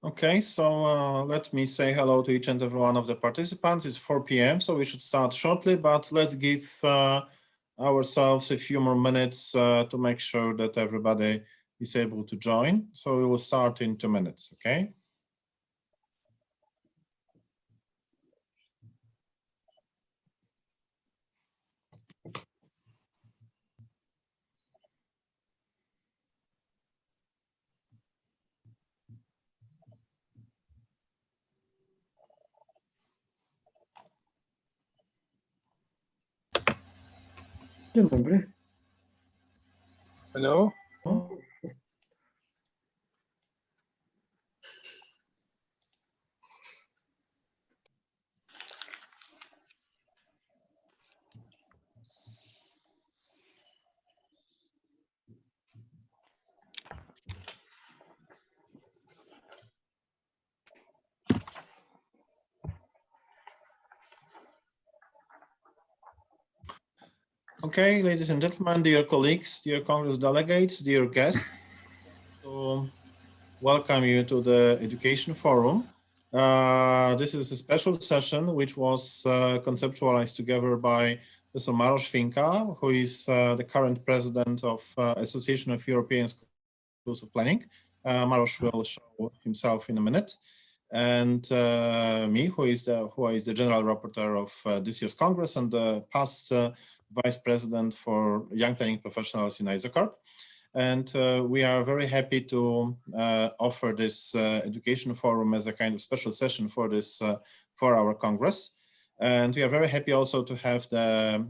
Okay, so let me say hello to each and every one of the participants. It's 4 p.m., so we should start shortly, but let's give ourselves a few more minutes to make sure that everybody is able to join. So we will start in 2 minutes, okay? Dzień dobry. Hello. Okay, ladies and gentlemen, dear colleagues, dear Congress delegates, dear guests, welcome you to the Education Forum. This is a special session which was conceptualized together by Professor Maroš Finka, who is the current president of Association of European Schools of Planning. Maroš will show himself in a minute. And me, who is the general rapporteur of this year's Congress and the past vice president for young planning professionals in ISOCARP. And we are very happy to offer this education forum as a kind of special session for this for our Congress. And we are very happy also to have the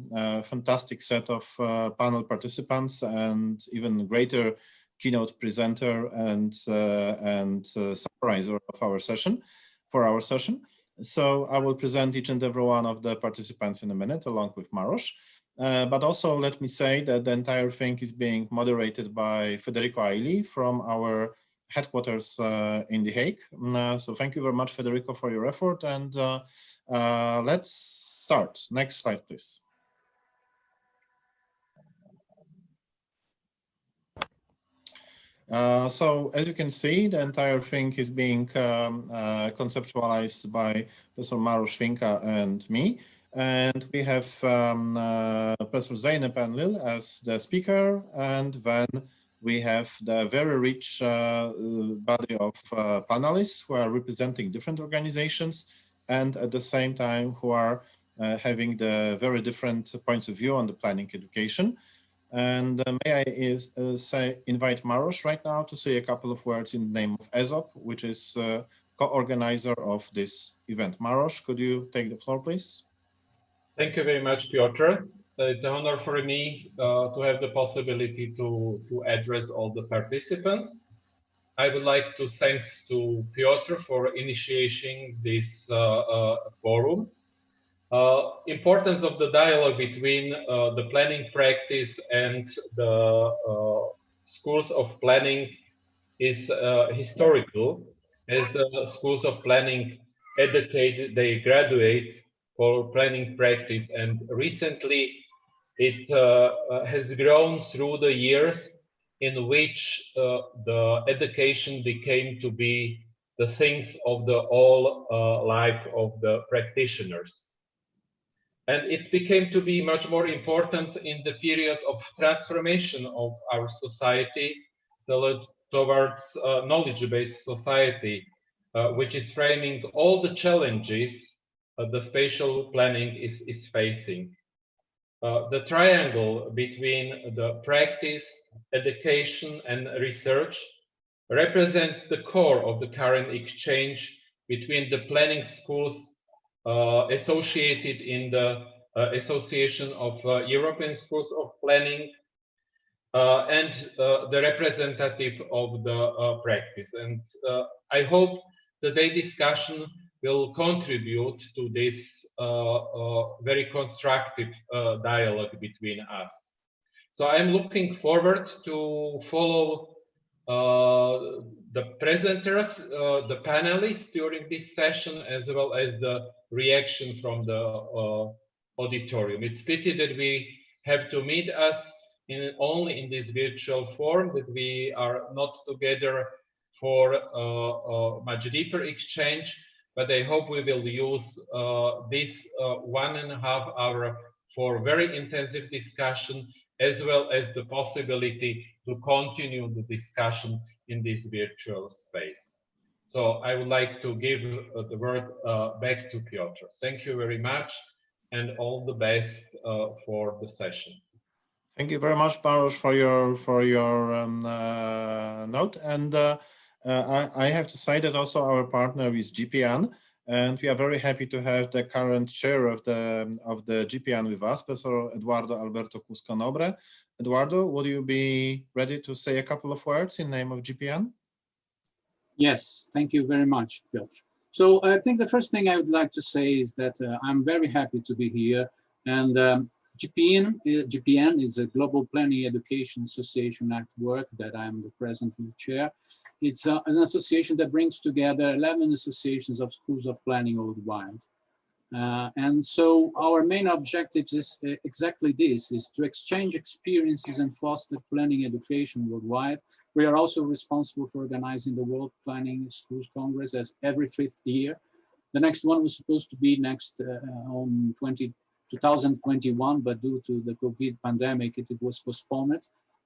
fantastic set of panel participants and even greater keynote presenter and summarizer of our session, for our session. So I will present each and every one of the participants in a minute, along with Maroš. But also let me say that the entire thing is being moderated by Federico Aili from our headquarters in The Hague. So thank you very much, Federico, for your effort. And let's start. Next slide, please. So as you can see, the entire thing is being conceptualized by Professor Maroš Finka and me. And we have Professor Zeynep Enlil as the speaker, and then we have the very rich body of panelists who are representing different organizations and at the same time who are having the very different points of view on the planning education. And may I invite Maroš right now to say a couple of words in the name of AESOP, which is co-organizer of this event. Maroš, could you take the floor, please? Thank you very much, Piotr. It's an honor for me to have the possibility to address all the participants. I would like to thank to Piotr for initiating this forum. Importance of the dialogue between the planning practice and the schools of planning is historical, as the schools of planning educate their graduates for planning practice, and recently it has grown through the years in which the education became to be the things of the whole life of the practitioners. And it became to be much more important in the period of transformation of our society towards knowledge-based society, which is framing all the challenges the spatial planning is facing. The triangle between the practice, education, and research represents the core of the current exchange between the planning schools associated in the Association of European Schools of Planning and the representative of the practice. And I hope today's discussion will contribute to this very constructive dialogue between us. So I'm looking forward to follow the presenters, the panelists during this session, as well as the reaction from the auditorium. It's pity that we have to meet us only in this virtual form, that we are not together for a much deeper exchange, but I hope we will use this 1.5 hour for very intensive discussion, as well as the possibility to continue the discussion in this virtual space. So I would like to give the word back to Piotr. Thank you very much, and all the best for the session. Thank you very much, Paolo, for your note. And I have to say that also our partner is GPN, and we are very happy to have the current chair of the GPN with us, Professor Eduardo Alberto Cuscanobra. Eduardo, would you be ready to say a couple of words in name of GPN? Yes, thank you very much, Piotr. So I think the first thing I would like to say is that I'm very happy to be here. And GPN is a Global Planning Education Association network that I'm the president and chair. It's an association that brings together 11 associations of schools of planning worldwide. And so our main objective is exactly this, is to exchange experiences and foster planning education worldwide. We are also responsible for organizing the World Planning Schools Congress as every 5th year. The next one was supposed to be next on 2021, but due to the COVID pandemic, it was postponed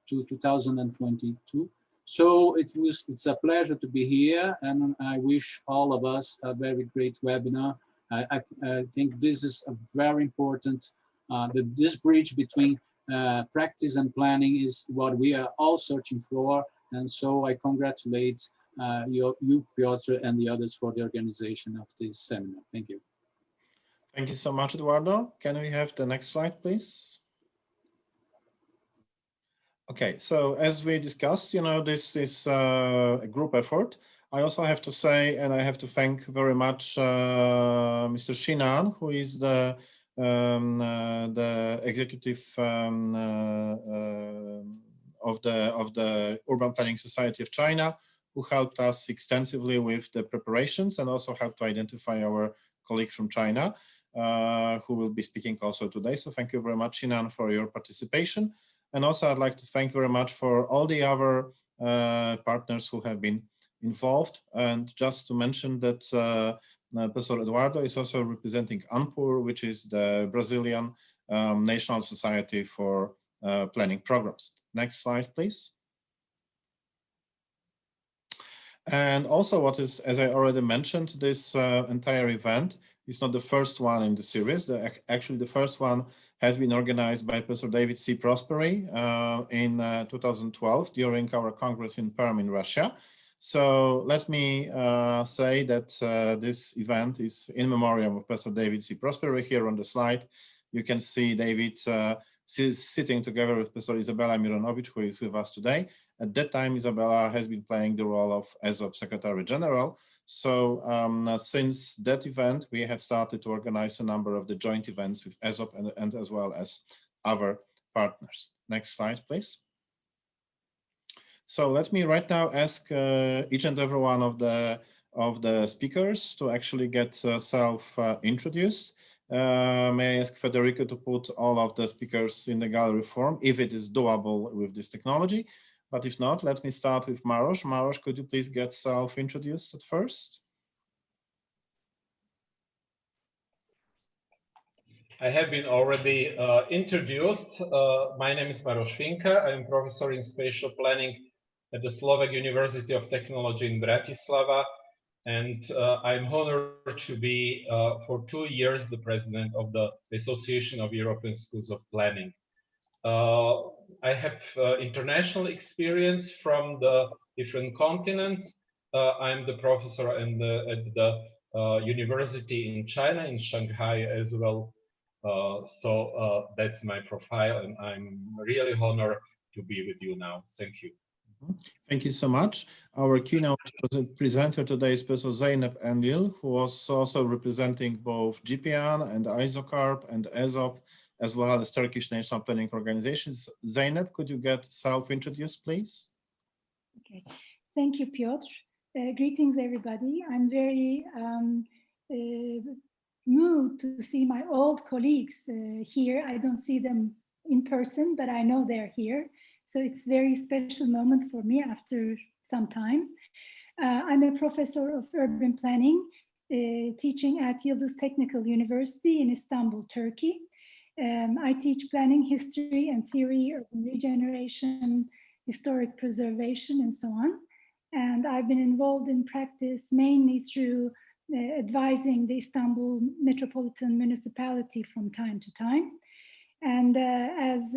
to 2022. So it's a pleasure to be here, and I wish all of us a very great webinar. I think this is a very important, this bridge between practice and planning is what we are all searching for. And so I congratulate you, Piotr, and the others for the organization of this seminar. Thank you. Thank you so much, Eduardo. Can we have the next slide, please? Okay, so as we discussed, this is a group effort. I also have to say, and I have to thank very much Mr. Shinan, who is the executive of the Urban Planning Society of China, who helped us extensively with the preparations and also helped to identify our colleague from China, who will be speaking also today. So thank you very much, Shinan, for your participation. And also I'd like to thank very much for all the other partners who have been involved. And just to mention that Professor Eduardo is also representing ANPUR, which is the Brazilian National Society for Planning Programs. Next slide, please. And also what is, as I already mentioned, this entire event is not the first one in the series. Actually, the first one has been organized by Professor David C. Prosperi in 2012 during our Congress in Perm in Russia. So let me say that this event is in memoriam of Professor David C. Prosperi. Here on the slide, you can see David sitting together with Professor Izabela Mironowicz, who is with us today. At that time, Izabela has been playing the role of AESOP Secretary General. So since that event, we have started to organize a number of the joint events with AESOP and as well as other partners. Next slide, please. So let me right now ask each and every one of the speakers to actually get self-introduced. May I ask Federico to put all of the speakers in the gallery form, if it is doable with this technology. But if not, let me start with Maros. Maros, could you please get self-introduced at first? I have been already introduced. My name is Maros Finka. I'm professor in spatial planning at the Slovak University of Technology in Bratislava. And I'm honored to be for 2 years the president of the Association of European Schools of Planning. I have international experience from the different continents. I'm the professor at the university in China, in Shanghai as well. So that's my profile, and I'm really honored to be with you now. Thank you. Thank you so much. Our keynote presenter today is Professor Zeynep Endil, who was also representing both GPN and ISOCARP and AESOP, as well as Turkish National Planning Organizations. Zeynep, could you get self-introduced, please? Okay, thank you, Piotr. Greetings, everybody. I'm very moved to see my old colleagues here. I don't see them in person, but I know they're here. So it's a very special moment for me after some time. I'm a professor of urban planning, teaching at Yıldız Technical University in Istanbul, Turkey. I teach planning history and theory, urban regeneration, historic preservation, and so on. And I've been involved in practice mainly through advising the Istanbul Metropolitan Municipality from time to time. And as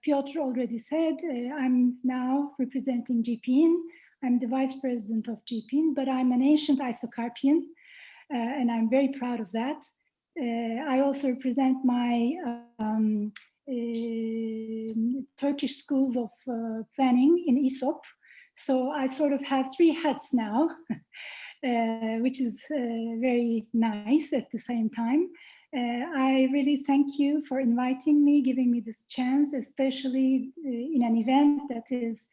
Piotr already said, I'm now representing GPIN. I'm the vice president of GPIN, but I'm an ancient ISOCARPian, and I'm very proud of that. I also represent my Turkish schools of planning in AESOP. So I sort of have 3 hats now, which is very nice at the same time. I really thank you for inviting me, giving me this chance, especially in an event that is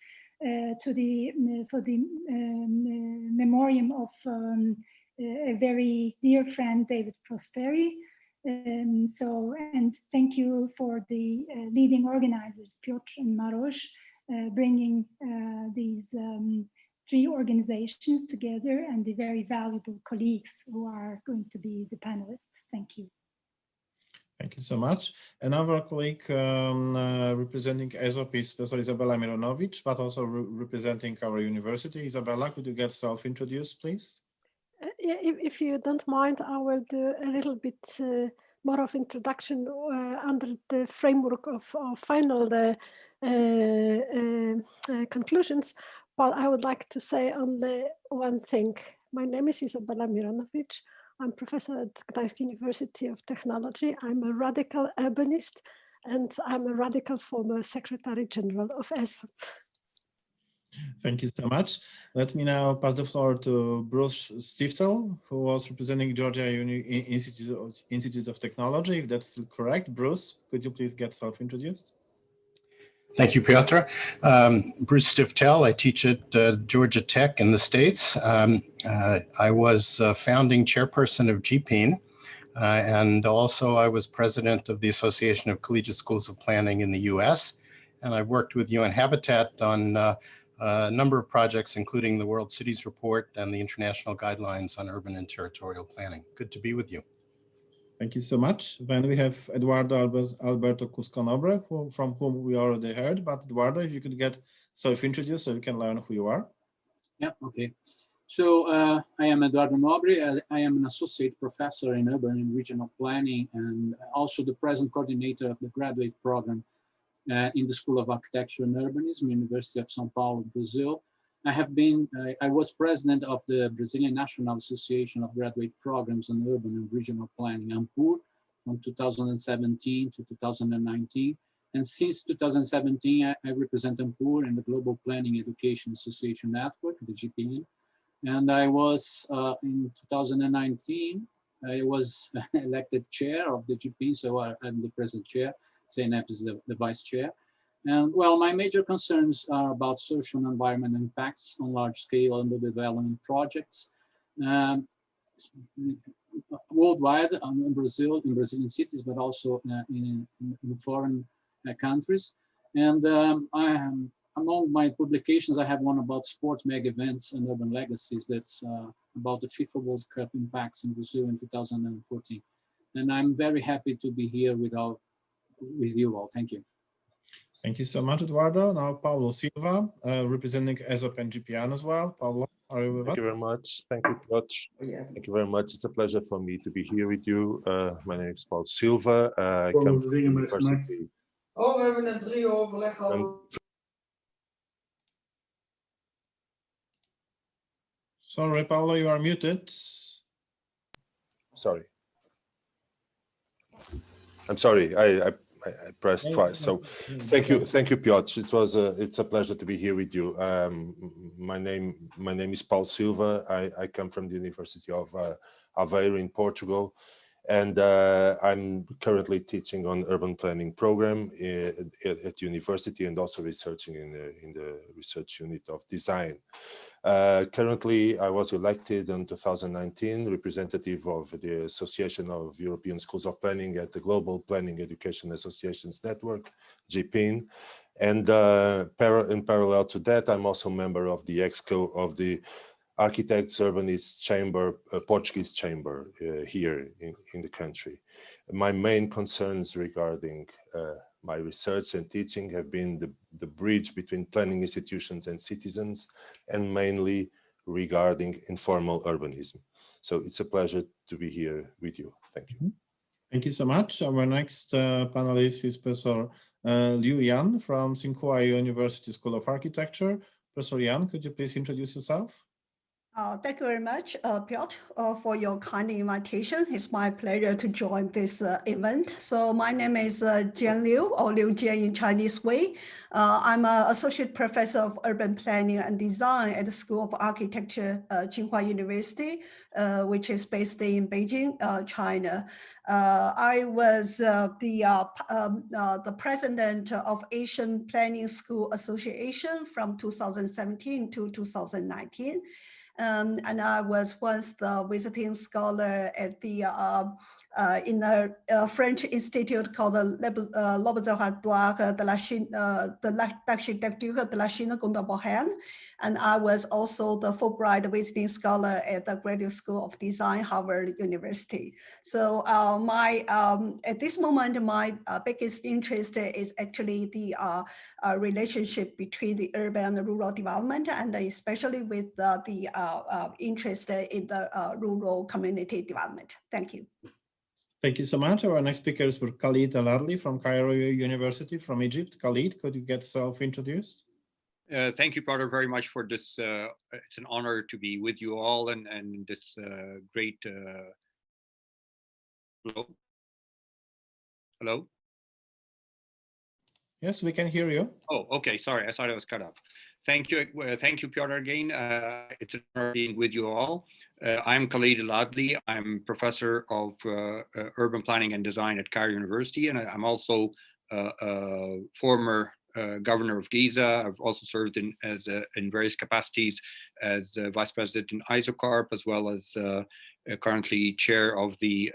for the memoriam of a very dear friend, David Prosperi. And thank you for the leading organizers, Piotr and Maros, bringing these 3 organizations together, and the very valuable colleagues who are going to be the panelists. Thank you. Thank you so much. Another colleague representing AESOP is Professor Izabela Mironowicz, but also representing our university. Izabela, could you get self-introduced, please? If you don't mind, I will do a little bit more of introduction under the framework of final conclusions. But I would like to say only one thing. My name is Izabela Mironowicz. I'm professor at Gdańsk University of Technology. I'm a radical urbanist, and I'm a radical former Secretary General of AESOP. Thank you so much. Let me now pass the floor to Bruce Stiftel, who was representing Georgia Institute of Technology, if that's still correct. Bruce, could you please get self-introduced? Thank you, Piotr. Bruce Stiftel. I teach at Georgia Tech in the States. I was founding chairperson of GPIN, and also I was president of the Association of Collegiate Schools of Planning in the US. And I've worked with UN Habitat on a number of projects, including the World Cities Report and the International Guidelines on Urban and Territorial Planning. Good to be with you. Thank you so much. Then we have Eduardo Alberto Cuscanobra, from whom we already heard. But Eduardo, if you could get self-introduced so we can learn who you are. Yeah, okay. So I am Eduardo Nobre. I am an associate professor in urban and regional planning, and also the present coordinator of the graduate program in the School of Architecture and Urbanism, University of São Paulo, Brazil. I was president of the Brazilian National Association of Graduate Programs in Urban and Regional Planning, ANPUR, from 2017 to 2019. And since 2017, I represent ANPUR in the Global Planning Education Association Network, the GPN. And I was, in 2019, I was elected chair of the GPN, so I'm the present chair. Zeynep is the vice chair. And well, my major concerns are about social and environmental impacts on large scale underdevelopment projects worldwide, in Brazilian cities, but also in foreign countries. And among my publications, I have one about sports mega events and urban legacies. That's about the FIFA World Cup impacts in Brazil in 2014. And I'm very happy to be here with you all. Thank you. Thank you so much, Eduardo. Now, Paolo Silva, representing AESOP and GPN as well. Paolo, are you with us? Thank you very much. Thank you, Piotr. Thank you very much. It's a pleasure for me to be here with you. My name is Paolo Silva. I come from the university. Oh, we hebben net 3 overleg gehad. Sorry, Paolo, you are muted. Sorry. I'm sorry. I pressed twice. So thank you, Piotr. It's a pleasure to be here with you. My name is Paolo Silva. I come from the University of Aveiro in Portugal, and I'm currently teaching on urban planning program at university, and also researching in the research unit of design. Currently, I was elected in 2019 representative of the Association of European Schools of Planning at the Global Planning Education Associations Network, GPIN. And in parallel to that, I'm also a member of the EXCO of the Architects Urbanists Chamber, Portuguese chamber here in the country. My main concerns regarding my research and teaching have been the bridge between planning institutions and citizens, and mainly regarding informal urbanism. So it's a pleasure to be here with you. Thank you. Thank you so much. Our next panelist is Professor Liu Yan from Tsinghua University School of Architecture. Professor Yan, could you please introduce yourself? Thank you very much, Piotr, for your kind invitation. It's my pleasure to join this event. So my name is Jian Liu, or Liu Jian in Chinese way. I'm an associate professor of urban planning and design at the School of Architecture, Tsinghua University, which is based in Beijing, China. I was the president of Asian Planning School Association from 2017 to 2019. And I was once the visiting scholar at the in a French institute called the L'Observatoire de l'Architecture de la Chine Contemporaine. And I was also the Fulbright visiting scholar at the Graduate School of Design, Harvard University. So at this moment, my biggest interest is actually the relationship between the urban and rural development, and especially with the interest in the rural community development. Thank you. Thank you so much. Our next speaker is Khalid Ali from Cairo University from Egypt. Khalid, could you get self-introduced? Thank you, Piotr, very much for this. It's an honor to be with you all and this great. Hello? Hello? Yes, we can hear you. Oh, okay. Sorry, I thought I was cut off. Thank you, Piotr, again. It's an honor being with you all. I'm Khalid Ali. I'm professor of urban planning and design at Cairo University, and I'm also a former governor of Giza. I've also served in various capacities as vice president in ISOCARP, as well as currently chair of the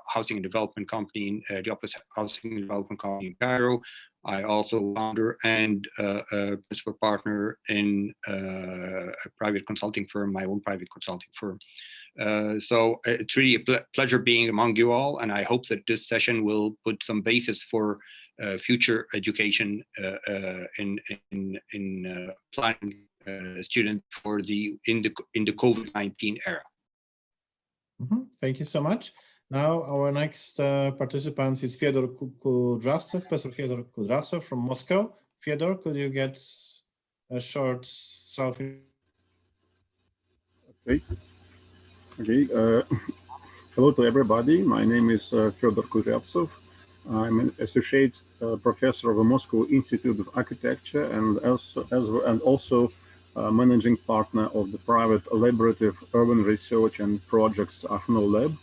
housing and development company, the Albus Housing and Development Company in Cairo. I also founder and principal partner in a private consulting firm, my own private consulting firm. So it's really a pleasure being among you all, and I hope that this session will put some basis for future education in planning students for in the COVID-19 era. Thank you so much. Now our next participant is Fyodor Kudravtsev, Professor Fyodor Kudravtsev from Moscow. Fyodor, could you get a short self? Okay. Hello to everybody. My name is Fyodor Kudravtsev. I'm an associate professor of the Moscow Institute of Architecture and also managing partner of the private collaborative urban research and projects AFNO Lab.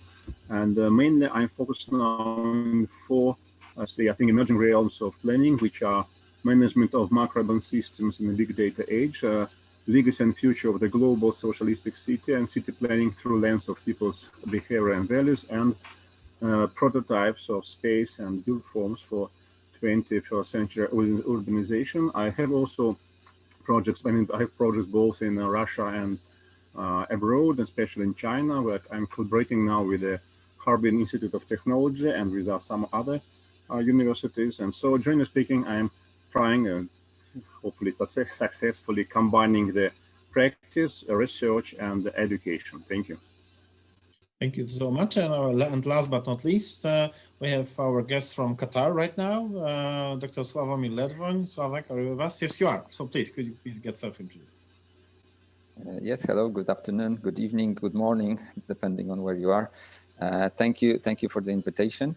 And mainly I'm focused on four, I think, emerging realms of planning, which are management of macro-urban systems in the big data age, legacy and future of the global socialistic city, and city planning through lens of people's behavior and values, and prototypes of space and build forms for 21st century urbanization. I have also projects, I have projects both in Russia and abroad, especially in China, where I'm collaborating now with the Harbin Institute of Technology and with some other universities. And so, generally speaking, I'm trying, hopefully successfully, combining the practice, research, and the education. Thank you. Thank you so much. And last but not least, we have our guest from Qatar right now, Dr. Sławomir Ledwoń. Sławek, are you with us? Yes, you are. So please, could you please get self-introduced? Yes, hello, good afternoon, good evening, good morning, depending on where you are. Thank you for the invitation.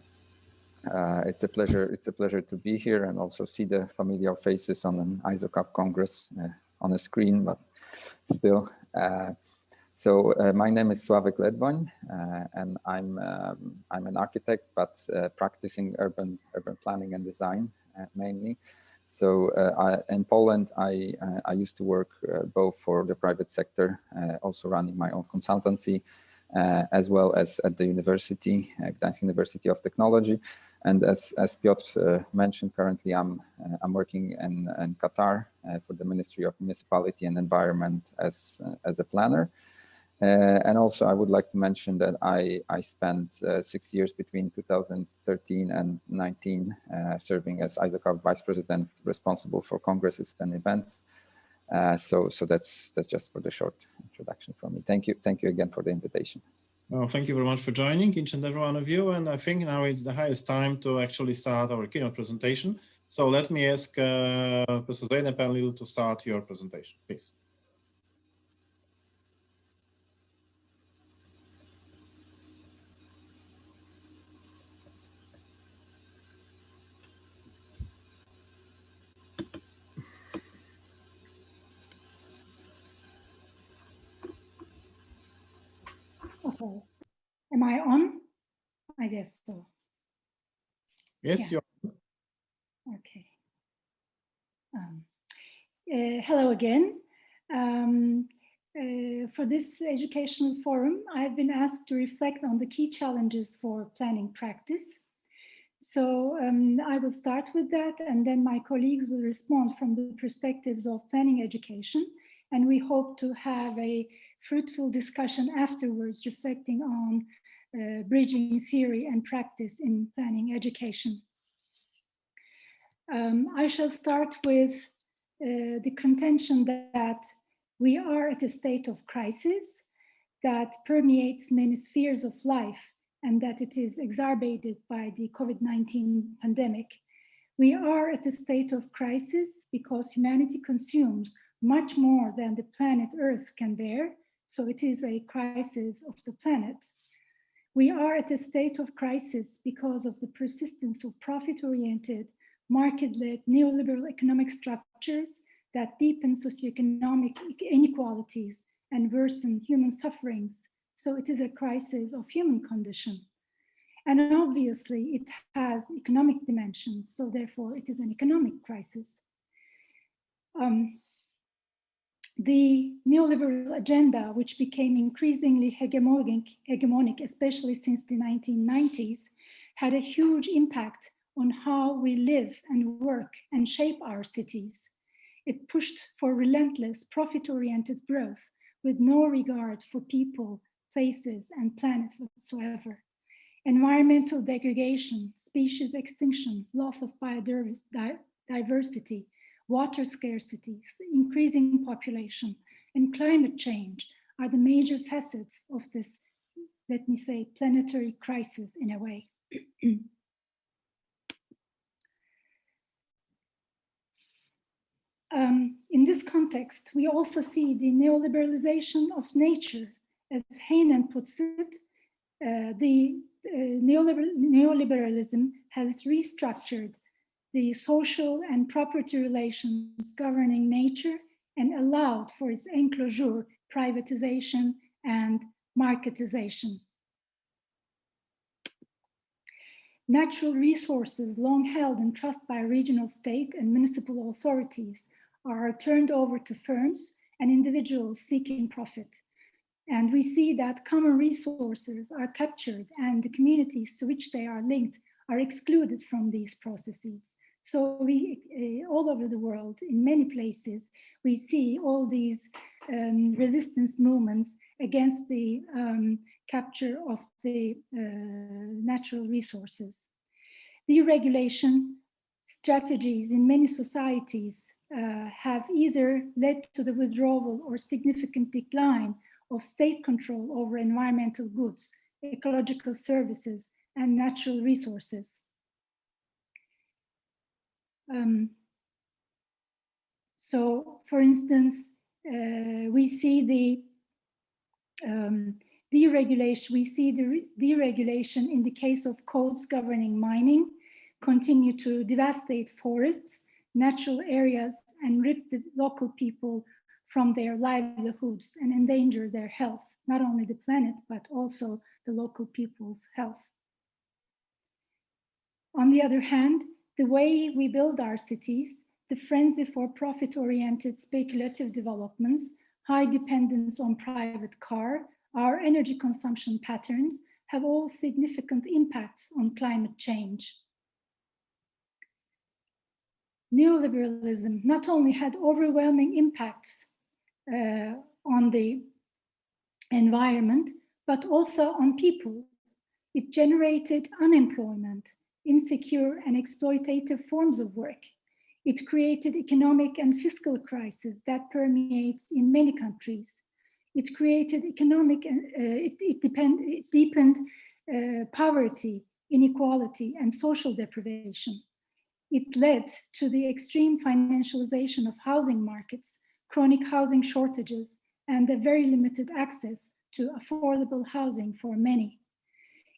It's a pleasure to be here and also see the familiar faces on an ISOCARP Congress on a screen, but still. So my name is Sławek Ledwoń, and I'm an architect, but practicing urban planning and design mainly. So in Poland, I used to work both for the private sector, also running my own consultancy, as well as at the university, Gdańsk University of Technology. And as Piotr mentioned, currently I'm working in Qatar for the Ministry of Municipality and Environment as a planner. And also I would like to mention that I spent 6 years between 2013 and 19 serving as ISOCARP Vice President responsible for congresses and events. So that's just for the short introduction from me. Thank you again for the invitation. Well, thank you very much for joining, each and every one of you. And I think now it's the highest time to actually start our keynote presentation. So let me ask Professor Zeynep Enlil to start your presentation, please. Okay. Am I on? I guess so. Yes, yeah. You're okay. Hello again. For this educational forum, I've been asked to reflect on the key challenges for planning practice. So I will start with that, and then my colleagues will respond from the perspectives of planning education. And we hope to have a fruitful discussion afterwards, reflecting on bridging theory and practice in planning education. I shall start with the contention that we are at a state of crisis that permeates many spheres of life, and that it is exacerbated by the COVID-19 pandemic. We are at a state of crisis because humanity consumes much more than the planet Earth can bear, so it is a crisis of the planet. We are at a state of crisis because of the persistence of profit-oriented, market-led neoliberal economic structures that deepen socioeconomic inequalities and worsen human sufferings. So it is a crisis of human condition. And obviously it has economic dimensions, so therefore it is an economic crisis. The neoliberal agenda, which became increasingly hegemonic, especially since the 1990s, had a huge impact on how we live and work and shape our cities. It pushed for relentless profit-oriented growth with no regard for people, places, and planet whatsoever. Environmental degradation, species extinction, loss of biodiversity, water scarcity, increasing population, and climate change are the major facets of this, let me say, planetary crisis in a way. In this context, we also see the neoliberalization of nature. As Heynen puts it, neoliberalism has restructured the social and property relations governing nature and allowed for its enclosure, privatization, and marketization. Natural resources long held in trust by regional state and municipal authorities are turned over to firms and individuals seeking profit. And we see that common resources are captured and the communities to which they are linked are excluded from these processes. So we, all over the world, in many places, we see all these resistance movements against the capture of the natural resources. Deregulation strategies in many societies have either led to the withdrawal or significant decline of state control over environmental goods, ecological services, and natural resources. So, for instance, we see the deregulation in the case of codes governing mining, continue to devastate forests, natural areas, and rip the local people from their livelihoods and endanger their health, not only the planet, but also the local people's health. On the other hand, the way we build our cities, the frenzy for profit-oriented speculative developments, high dependence on private car, our energy consumption patterns have all significant impacts on climate change. neoliberalism not only had overwhelming impacts on the environment, but also on people. It generated unemployment, insecure and exploitative forms of work. It created economic and fiscal crisis that permeates in many countries. It created economic, it deepened poverty, inequality, and social deprivation. It led to the extreme financialization of housing markets, chronic housing shortages, and the very limited access to affordable housing for many.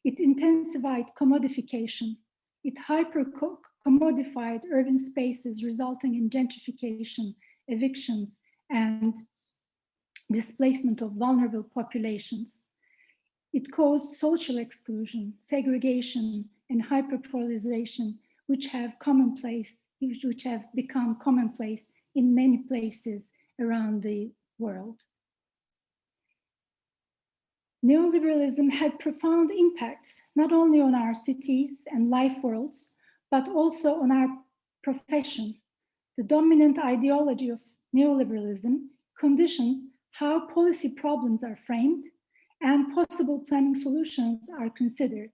It intensified commodification. It hyper-commodified urban spaces, resulting in gentrification, evictions, and displacement of vulnerable populations. It caused social exclusion, segregation, and hyperpolarization, which have become commonplace in many places around the world. Neoliberalism had profound impacts, not only on our cities and life worlds, but also on our profession. The dominant ideology of neoliberalism conditions how policy problems are framed and possible planning solutions are considered.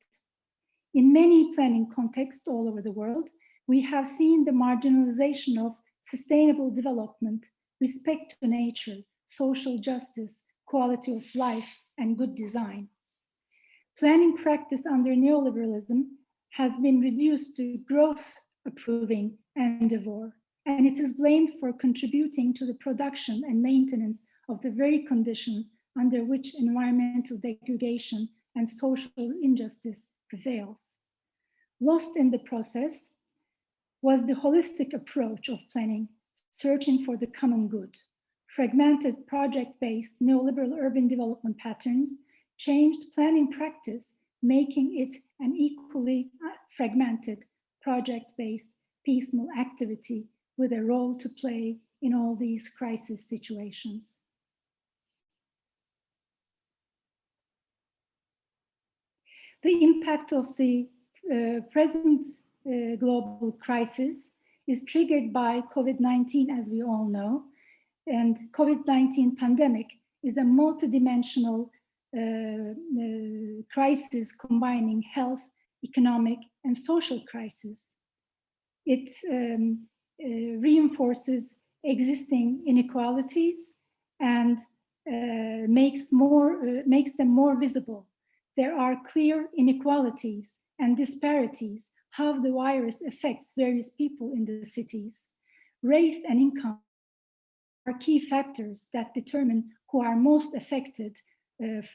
In many planning contexts all over the world, we have seen the marginalization of sustainable development, respect to nature, social justice, quality of life, and good design. Planning practice under neoliberalism has been reduced to growth-approving endeavor, and it is blamed for contributing to the production and maintenance of the very conditions under which environmental degradation and social injustice prevails. Lost in the process was the holistic approach of planning, searching for the common good. Fragmented project-based neoliberal urban development patterns changed planning practice, making it an equally fragmented project-based piecemeal activity with a role to play in all these crisis situations. The impact of the present global crisis is triggered by COVID-19, as we all know, and COVID-19 pandemic is a multidimensional crisis combining health, economic, and social crisis. It reinforces existing inequalities and makes them more visible. There are clear inequalities and disparities, how the virus affects various people in the cities. Race and income are key factors that determine who are most affected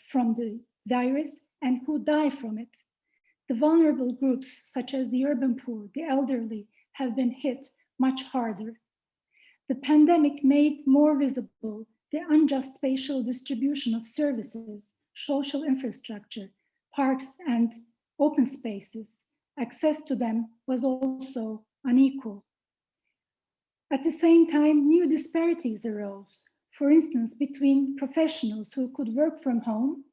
from the virus and who die from it. The vulnerable groups, such as the urban poor, the elderly, have been hit much harder. The pandemic made more visible the unjust spatial distribution of services, social infrastructure, parks, and open spaces. Access to them was also unequal. At the same time, new disparities arose, for instance, between professionals who could work from home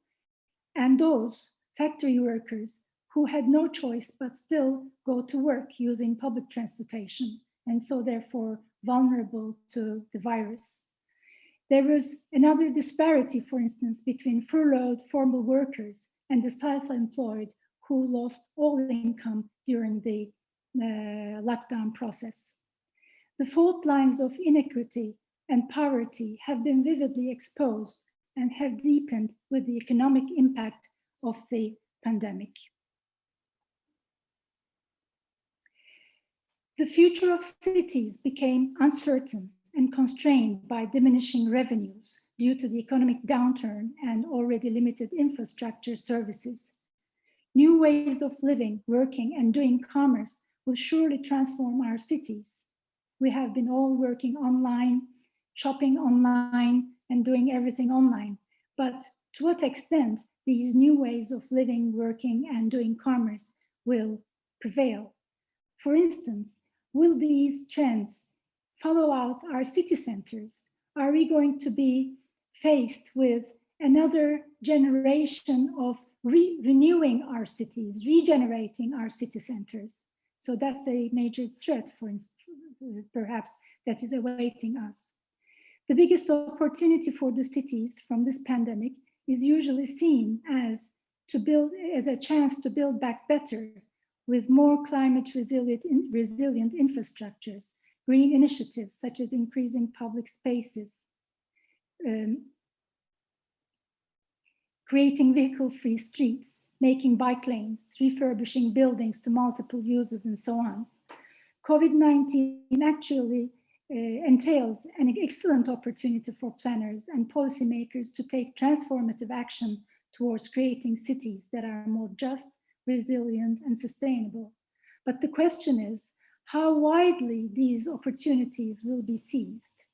and those factory workers who had no choice but still go to work using public transportation, and so therefore vulnerable to the virus. There was another disparity, for instance, between furloughed formal workers and the self-employed who lost all income during the lockdown process. The fault lines of inequity and poverty have been vividly exposed and have deepened with the economic impact of the pandemic. The future of cities became uncertain and constrained by diminishing revenues due to the economic downturn and already limited infrastructure services. New ways of living, working, and doing commerce will surely transform our cities. We have been all working online, shopping online, and doing everything online. But to what extent these new ways of living, working, and doing commerce will prevail? For instance, will these trends follow out our city centers? Are we going to be faced with another generation of renewing our cities, regenerating our city centers? So that's a major threat, for instance, perhaps that is awaiting us. The biggest opportunity for the cities from this pandemic is usually seen as a chance to build back better with more climate resilient infrastructures, green initiatives such as increasing public spaces, creating vehicle-free streets, making bike lanes, refurbishing buildings to multiple uses, and so on. COVID-19 actually entails an excellent opportunity for planners and policymakers to take transformative action towards creating cities that are more just, resilient, and sustainable. But the question is, how widely these opportunities will be seized.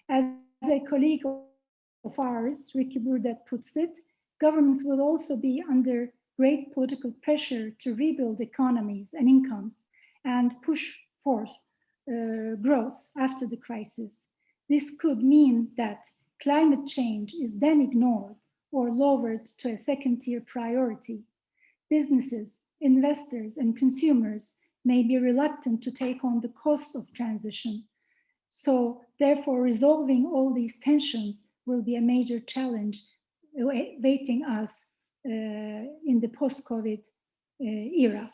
As a colleague of ours, Ricky Burdett, puts it, governments will also be under great political pressure to rebuild economies and incomes and push forth growth after the crisis. This could mean that climate change is then ignored or lowered to a second-tier priority. Businesses, investors, and consumers may be reluctant to take on the costs of transition. So therefore, resolving all these tensions will be a major challenge awaiting us in the post-COVID era.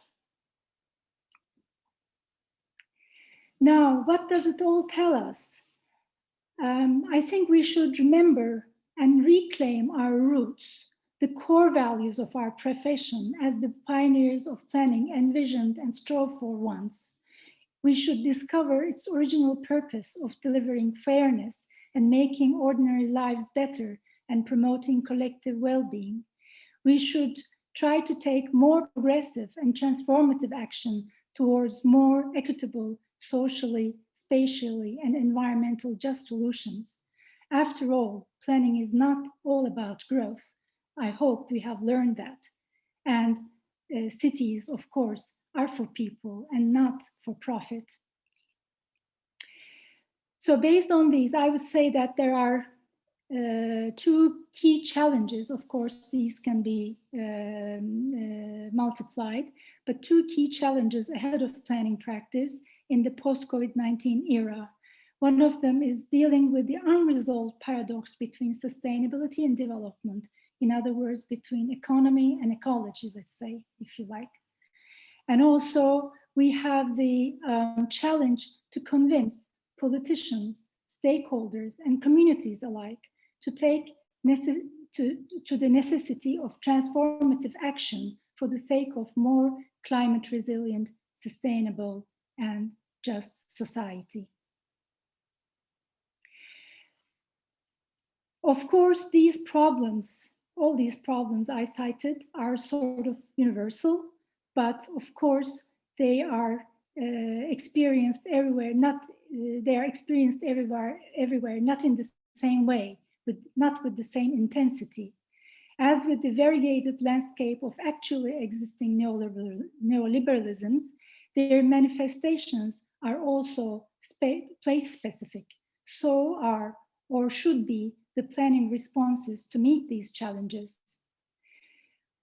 Now, what does it all tell us? I think we should remember and reclaim our roots, the core values of our profession as the pioneers of planning envisioned and strove for once. We should discover its original purpose of delivering fairness and making ordinary lives better and promoting collective well-being. We should try to take more progressive and transformative action towards more equitable, socially, spatially, and environmental just solutions. After all, planning is not all about growth. I hope we have learned that. And cities, of course, are for people and not for profit. So based on these, I would say that there are two key challenges. Of course, these can be multiplied, but two key challenges ahead of planning practice in the post-COVID-19 era. One of them is dealing with the unresolved paradox between sustainability and development. In other words, between economy and ecology, let's say, if you like. And also, we have the challenge to convince politicians, stakeholders, and communities alike to take to the necessity of transformative action for the sake of more climate resilient, sustainable, and just society. Of course, these problems, all these problems I cited are sort of universal, but of course they are experienced everywhere, they are experienced everywhere, not in the same way, not with the same intensity. As with the variegated landscape of actually existing neoliberalisms, their manifestations are also place-specific. So are, or should be, the planning responses to meet these challenges.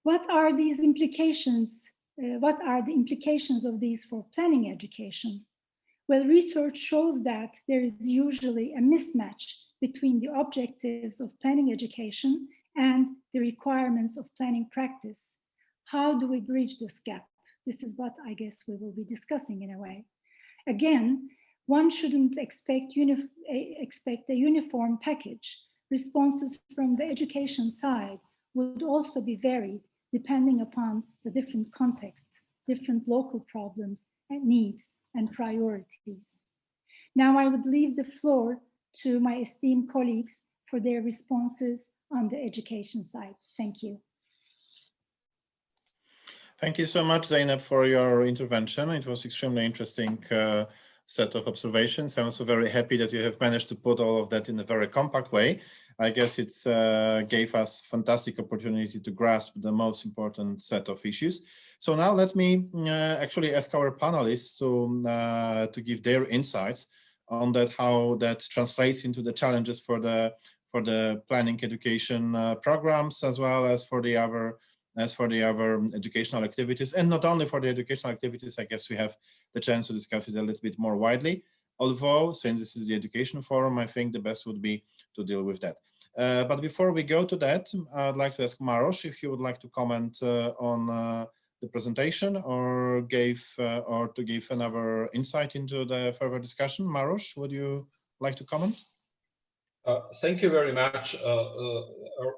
What are these implications? What are the implications of these for planning education? Well, research shows that there is usually a mismatch between the objectives of planning education and the requirements of planning practice. How do we bridge this gap? This is what I guess we will be discussing in a way. Again, one shouldn't expect a uniform package. Responses from the education side would also be varied depending upon the different contexts, different local problems and needs and priorities. Now I would leave the floor to my esteemed colleagues for their responses on the education side. Thank you. Thank you so much, Zeynep, for your intervention. It was extremely interesting set of observations. I'm also very happy that you have managed to put all of that in a very compact way. I guess it gave us fantastic opportunity to grasp the most important set of issues. So now let me actually ask our panelists to give their insights on that, how that translates into the challenges for the planning education programs, as well as for the other as for the other educational activities. And not only for the educational activities, I guess we have the chance to discuss it a little bit more widely. Although, since this is the education forum, I think the best would be to deal with that. But before we go to that, I'd like to ask Maros if he would like to comment on the presentation or to give another insight into the further discussion. Maros, would you like to comment? Thank you very much.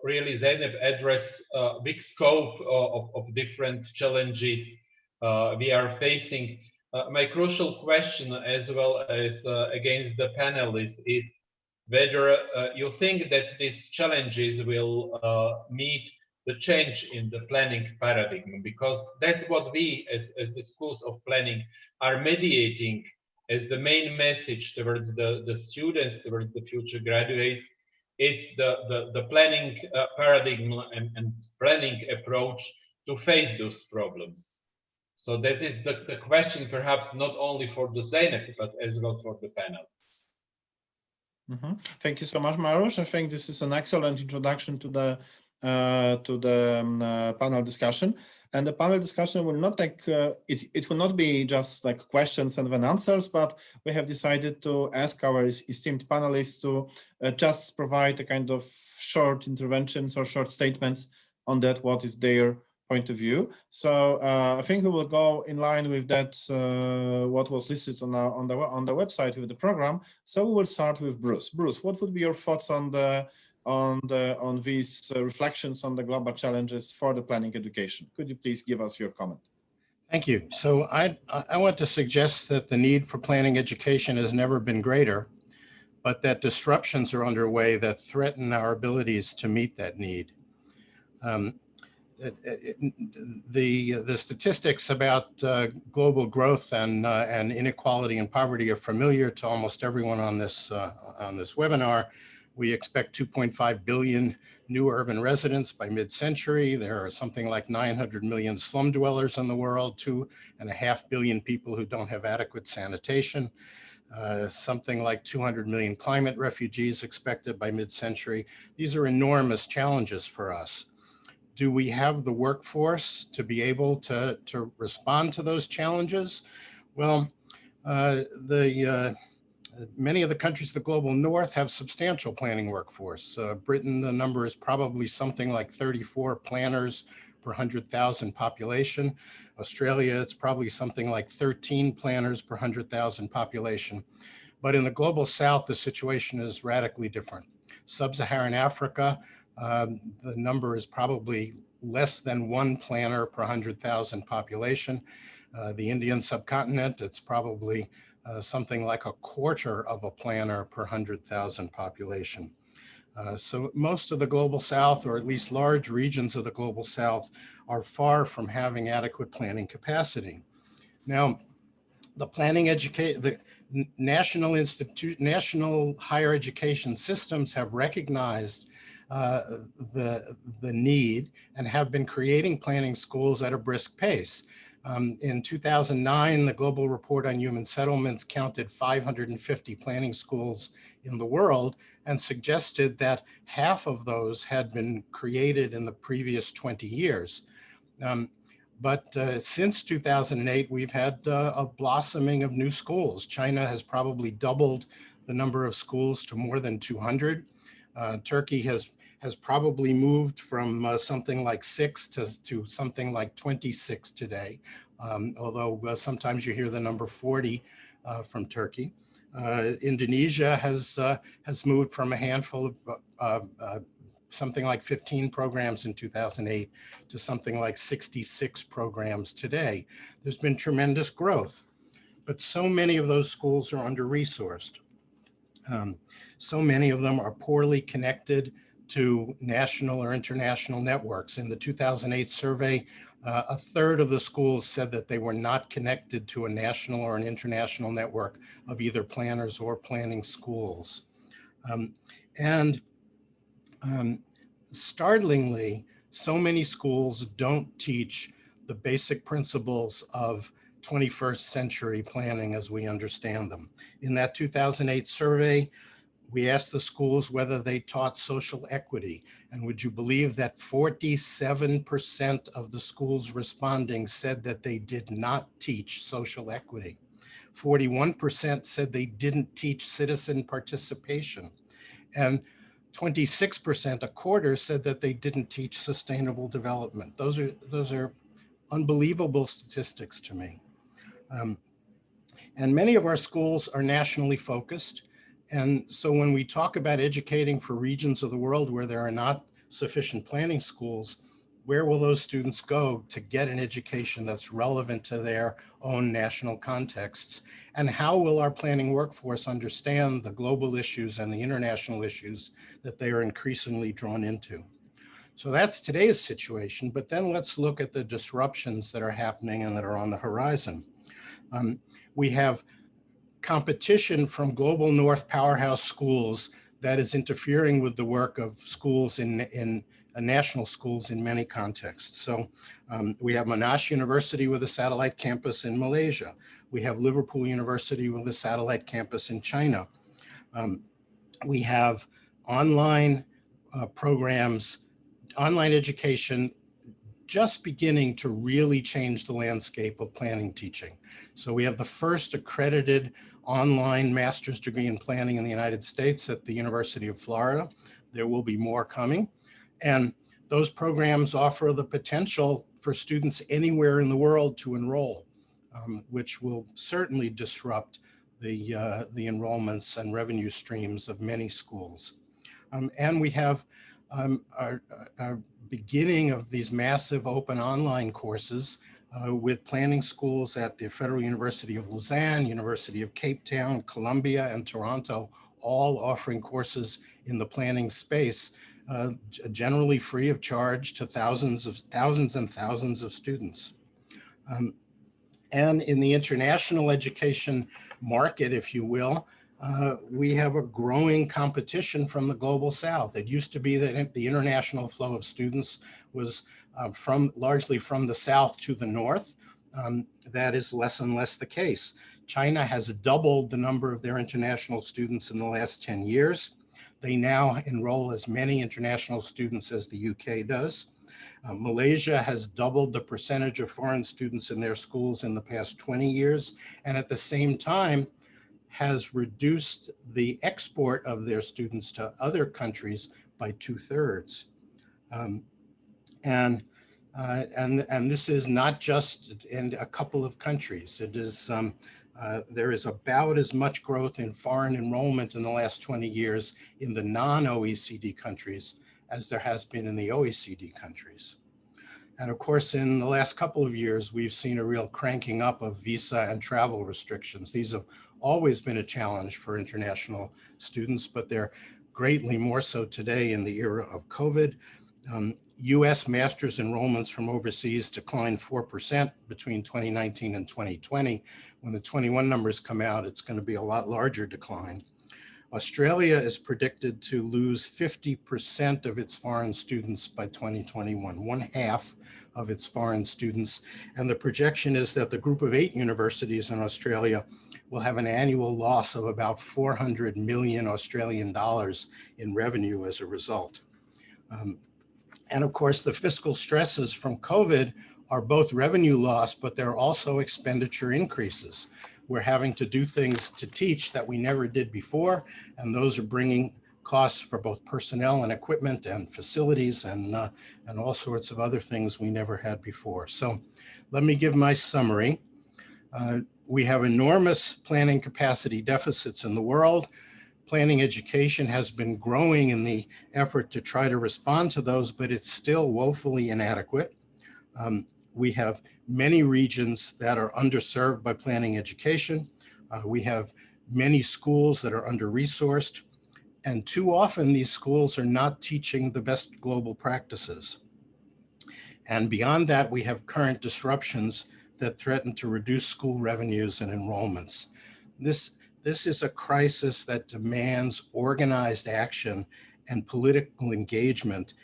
Really, Zeynep addressed a big scope of different challenges we are facing. My crucial question, as well as against the panelists, is whether you think that these challenges will meet the change in the planning paradigm, because that's what we, as the schools of planning, are mediating as the main message towards the students, towards the future graduates. It's the planning paradigm and planning approach to face those problems. So that is the question, perhaps not only for the Zeynep, but as well for the panel. Thank you so much, Maros. I think this is an excellent introduction to the panel discussion. And the panel discussion will not take, it will not be just like questions and then answers, but we have decided to ask our esteemed panelists to just provide a kind of short interventions or short statements on that, what is their point of view. So I think we will go in line with that, what was listed on the website with the program. So we will start with Bruce. Bruce, what would be your thoughts on these reflections on the global challenges for the planning education? Could you please give us your comment? Thank you. So I want to suggest that the need for planning education has never been greater, but that disruptions are underway that threaten our abilities to meet that need. The statistics about global growth and inequality and poverty are familiar to almost everyone on this webinar. We expect 2.5 billion new urban residents by mid-century. There are something like 900 million slum dwellers in the world, 2.5 billion people who don't have adequate sanitation, something like 200 million climate refugees expected by mid-century. These are enormous challenges for us. Do we have the workforce to be able to respond to those challenges? Well, many of the countries of the global north have substantial planning workforce. Britain, the number is probably something like 34 planners per 100,000 population. Australia, it's probably something like 13 planners per 100,000 population. But in the global south, the situation is radically different. Sub-Saharan Africa, the number is probably less than 1 planner per 100,000 population. The Indian subcontinent, it's probably something like 1/4 of a planner per 100,000 population. So most of the global south, or at least large regions of the global south, are far from having adequate planning capacity. Now, the national higher education systems have recognized the need and have been creating planning schools at a brisk pace. In 2009, the Global Report on Human Settlements counted 550 planning schools in the world and suggested that half of those had been created in the previous 20 years. But since 2008, we've had a blossoming of new schools. China has probably doubled the number of schools to more than 200. Turkey has probably moved from something like 6 to something like 26 today, although sometimes you hear the number 40 from Turkey. Indonesia has moved from a handful of something like 15 programs in 2008 to something like 66 programs today. There's been tremendous growth, but so many of those schools are under-resourced. So many of them are poorly connected to national or international networks. In the 2008 survey, 1/3 of the schools said that they were not connected to a national or an international network of either planners or planning schools. Startlingly, so many schools don't teach the basic principles of 21st century planning as we understand them. In that 2008 survey, We asked the schools whether they taught social equity. And would you believe that 47% of the schools responding said that they did not teach social equity. 41% said they didn't teach citizen participation. And 26%, a quarter, said that they didn't teach sustainable development. Those are unbelievable statistics to me. And many of our schools are nationally focused. And so when we talk about educating for regions of the world where there are not sufficient planning schools, where will those students go to get an education that's relevant to their own national contexts? And how will our planning workforce understand the global issues and the international issues that they are increasingly drawn into? So that's today's situation, but then let's look at the disruptions that are happening and that are on the horizon. We have competition from global North powerhouse schools that is interfering with the work of schools in national schools in many contexts. So we have Monash University with a satellite campus in Malaysia. We have Liverpool University with a satellite campus in China. We have online programs, online education just beginning to really change the landscape of planning teaching. So we have the first accredited online master's degree in planning in the United States at the University of Florida. There will be more coming. And those programs offer the potential for students anywhere in the world to enroll, which will certainly disrupt the enrollments and revenue streams of many schools. And we have our beginning of these massive open online courses with planning schools at the Federal University of Lausanne, University of Cape Town, Columbia, and Toronto, all offering courses in the planning space, generally free of charge to thousands and thousands of students. And in the international education market, if you will, we have a growing competition from the global South. It used to be that the international flow of students was largely from the South to the North. That is less and less the case. China has doubled the number of their international students in the last 10 years. They now enroll as many international students as the UK does. Malaysia has doubled the percentage of foreign students in their schools in the past 20 years, and at the same time has reduced the export of their students to other countries by 2/3. And this is not just in a couple of countries. It is, there is about as much growth in foreign enrollment in the last 20 years in the non-OECD countries as there has been in the OECD countries. And of course, in the last couple of years, we've seen a real cranking up of visa and travel restrictions. These have always been a challenge for international students, but they're greatly more so today in the era of COVID. US master's enrollments from overseas declined 4% between 2019 and 2020. When the 21 numbers come out, it's going to be a lot larger decline. Australia is predicted to lose 50% of its foreign students by 2021, 1/2 of its foreign students. And the projection is that the group of 8 universities in Australia will have an annual loss of about 400 million Australian dollars in revenue as a result. And of course, the fiscal stresses from COVID are both revenue loss, but they're also expenditure increases. We're having to do things to teach that we never did before, and those are bringing costs for both personnel and equipment and facilities and all sorts of other things we never had before. So let me give my summary. We have enormous planning capacity deficits in the world. Planning education has been growing in the effort to try to respond to those, but it's still woefully inadequate. We have many regions that are underserved by planning education. We have many schools that are under-resourced, and too often these schools are not teaching the best global practices. And beyond that, we have current disruptions that threaten to reduce school revenues and enrollments. This is a crisis that demands organized action and political engagement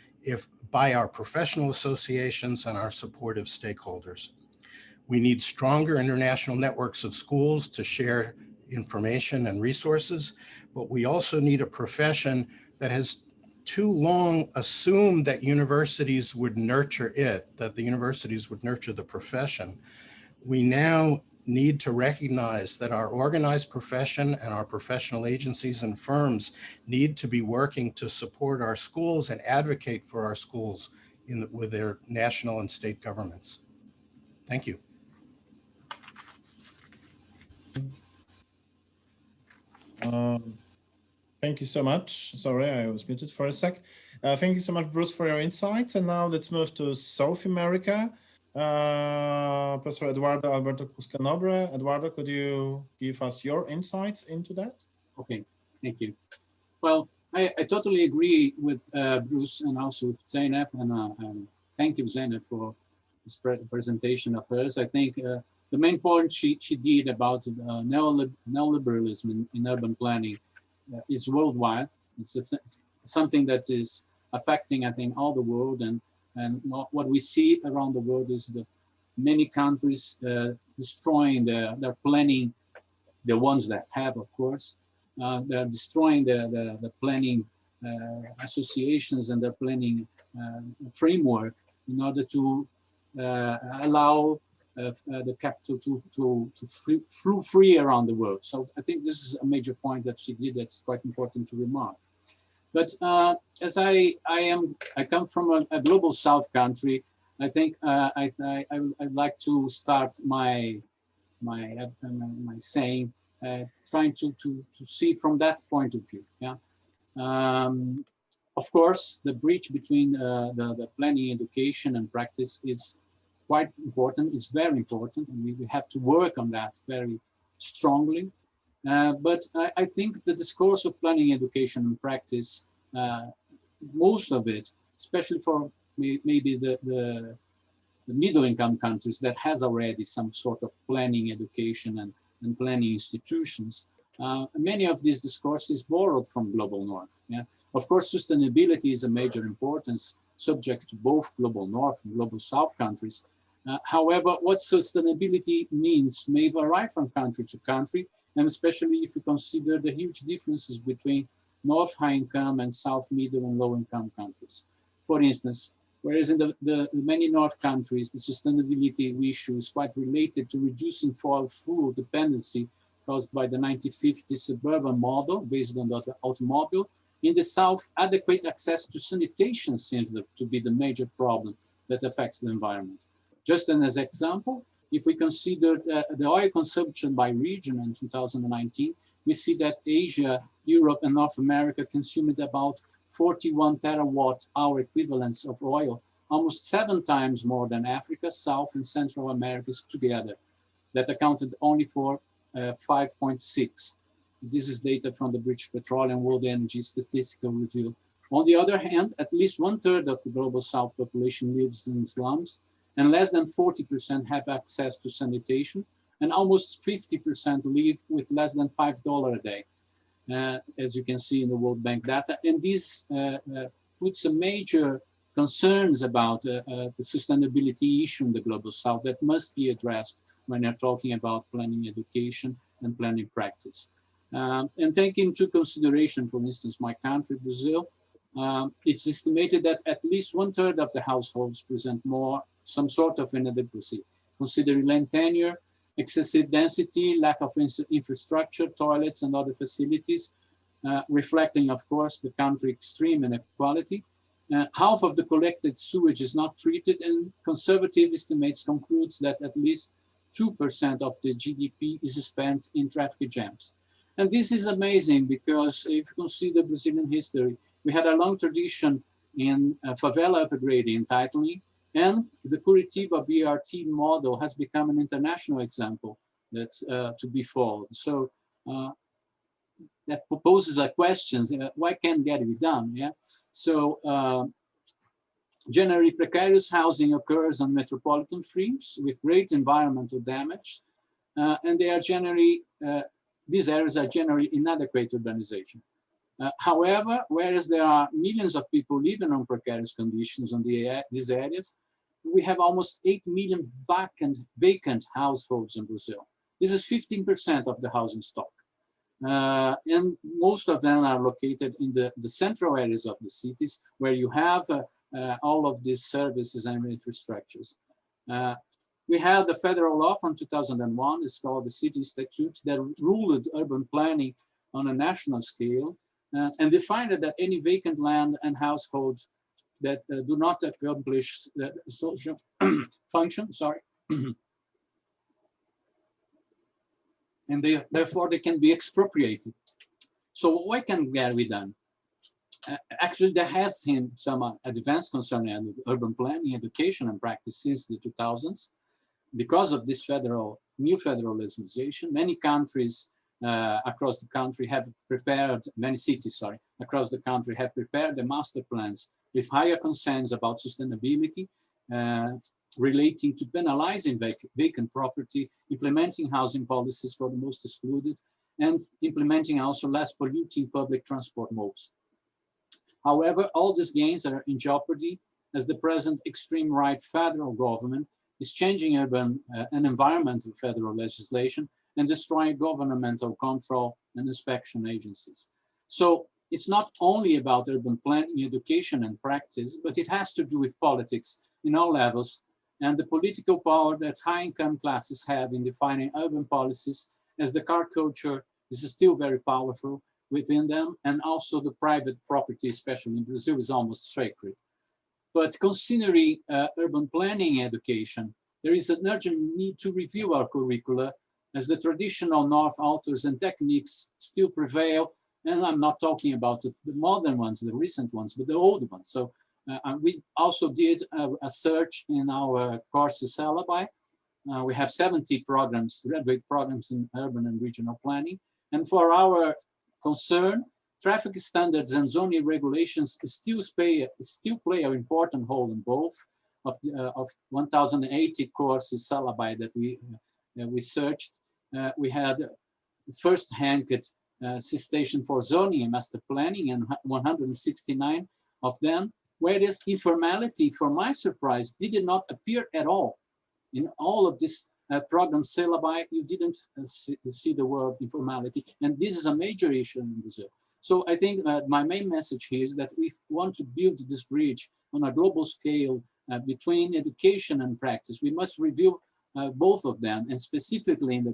by our professional associations and our supportive stakeholders. We need stronger international networks of schools to share information and resources, but we also need a profession that has too long assumed that universities would nurture it, that the universities would nurture the profession. We now need to recognize that our organized profession and our professional agencies and firms need to be working to support our schools and advocate for our schools with their national and state governments. Thank you. Thank you so much. Sorry, I was muted for a sec. Thank you so much, Bruce, for your insights. And now let's move to South America. Professor Eduardo Alberto Cuscanobra. Eduardo, could you give us your insights into that? Okay, thank you. Well, I totally agree with Bruce and also with Zeynep, and thank you, Zeynep, for this presentation of hers. I think the main point she did about neoliberalism in urban planning is worldwide. It's something that is affecting, I think, all the world, and what we see around the world is the many countries destroying their planning, the ones that have, of course, they're destroying the planning associations and their planning framework in order to allow the capital to flow free around the world. So I think this is a major point that she did that's quite important to remark. But as I come from a global South country, I think I'd like to start my saying, trying to see from that point of view. Yeah. Of course, the bridge between the planning, education, and practice is quite important. It's very important, and we have to work on that very strongly. But I think the discourse of planning, education, and practice, most of it, especially for maybe the middle-income countries that has already some sort of planning, education, and planning institutions, many of these discourses borrowed from global north. Yeah? Of course, sustainability is a major importance subject to both global north and global south countries. However, what sustainability means may vary from country to country, and especially if you consider the huge differences between North high-income and South middle and low-income countries. For instance, whereas in the many North countries, the sustainability issue is quite related to reducing fossil fuel dependency caused by the 1950s suburban model based on the automobile. In the South, adequate access to sanitation seems to be the major problem that affects the environment. Just as an example, if we consider the oil consumption by region in 2019, we see that Asia, Europe, and North America consumed about 41 terawatt-hour equivalents of oil, almost 7 times more than Africa, South, and Central Americas together. That accounted only for 5.6. This is data from the British Petroleum World Energy Statistical Review. On the other hand, at least 1/3 of the global South population lives in slums, and less than 40% have access to sanitation, and almost 50% live with less than $5 a day, as you can see in the World Bank data. And this puts a major concerns about the sustainability issue in the global South that must be addressed when you're talking about planning education and planning practice. And taking into consideration, for instance, my country, Brazil, it's estimated that at least 1/3 of the households present some sort of inadequacy, considering land tenure, excessive density, lack of infrastructure, toilets, and other facilities, reflecting, of course, the country extreme inequality. Half of the collected sewage is not treated, and conservative estimates concludes that at least 2% of the GDP is spent in traffic jams. And this is amazing because if you consider Brazilian history, we had a long tradition in favela upgrading and titling, and the Curitiba BRT model has become an international example that's to be followed. So that poses a question, why can't get it done? Yeah. So generally precarious housing occurs on metropolitan fringes with great environmental damage, and they are generally, these areas are generally inadequate urbanization. However, whereas there are millions of people living on precarious conditions on these areas, we have almost 8 million vacant households in Brazil. This is 15% of the housing stock. And most of them are located in the central areas of the cities, where you have all of these services and infrastructures. We had the federal law from 2001, it's called the City Statute, that ruled urban planning on a national scale and defined that any vacant land and households that do not accomplish the social function, and therefore they can be expropriated. So what can be done? Actually, there has been some advance concerning urban planning, education, and practice since the 2000s. Because of this new federal legislation, many countries across the country have prepared, many cities, across the country have prepared the master plans with higher concerns about sustainability, relating to penalizing vacant property, implementing housing policies for the most excluded, and implementing also less polluting public transport modes. However, all these gains are in jeopardy as the present extreme right federal government is changing urban and environmental federal legislation and destroying governmental control and inspection agencies. So it's not only about urban planning, education, and practice, but it has to do with politics in all levels and the political power that high-income classes have in defining urban policies, as the car culture is still very powerful within them, and also the private property, especially in Brazil, is almost sacred. But considering urban planning education, there is an urgent need to review our curricula, as the traditional North authors and techniques still prevail. And I'm not talking about the modern ones, the recent ones, but the old ones. So we also did a search in our courses syllabi. We have 70 programs, graduate programs in urban and regional planning. And for our concern, traffic standards and zoning regulations still play an important role in both of 1,080 courses syllabi that we searched. We had first ranked citation for zoning and master planning, and 169 of them, whereas informality, for my surprise, did not appear at all. In all of this program syllabi, you didn't see the word informality, and this is a major issue in Brazil. So I think my main message here is that we want to build this bridge on a global scale between education and practice. We must review both of them, and specifically in the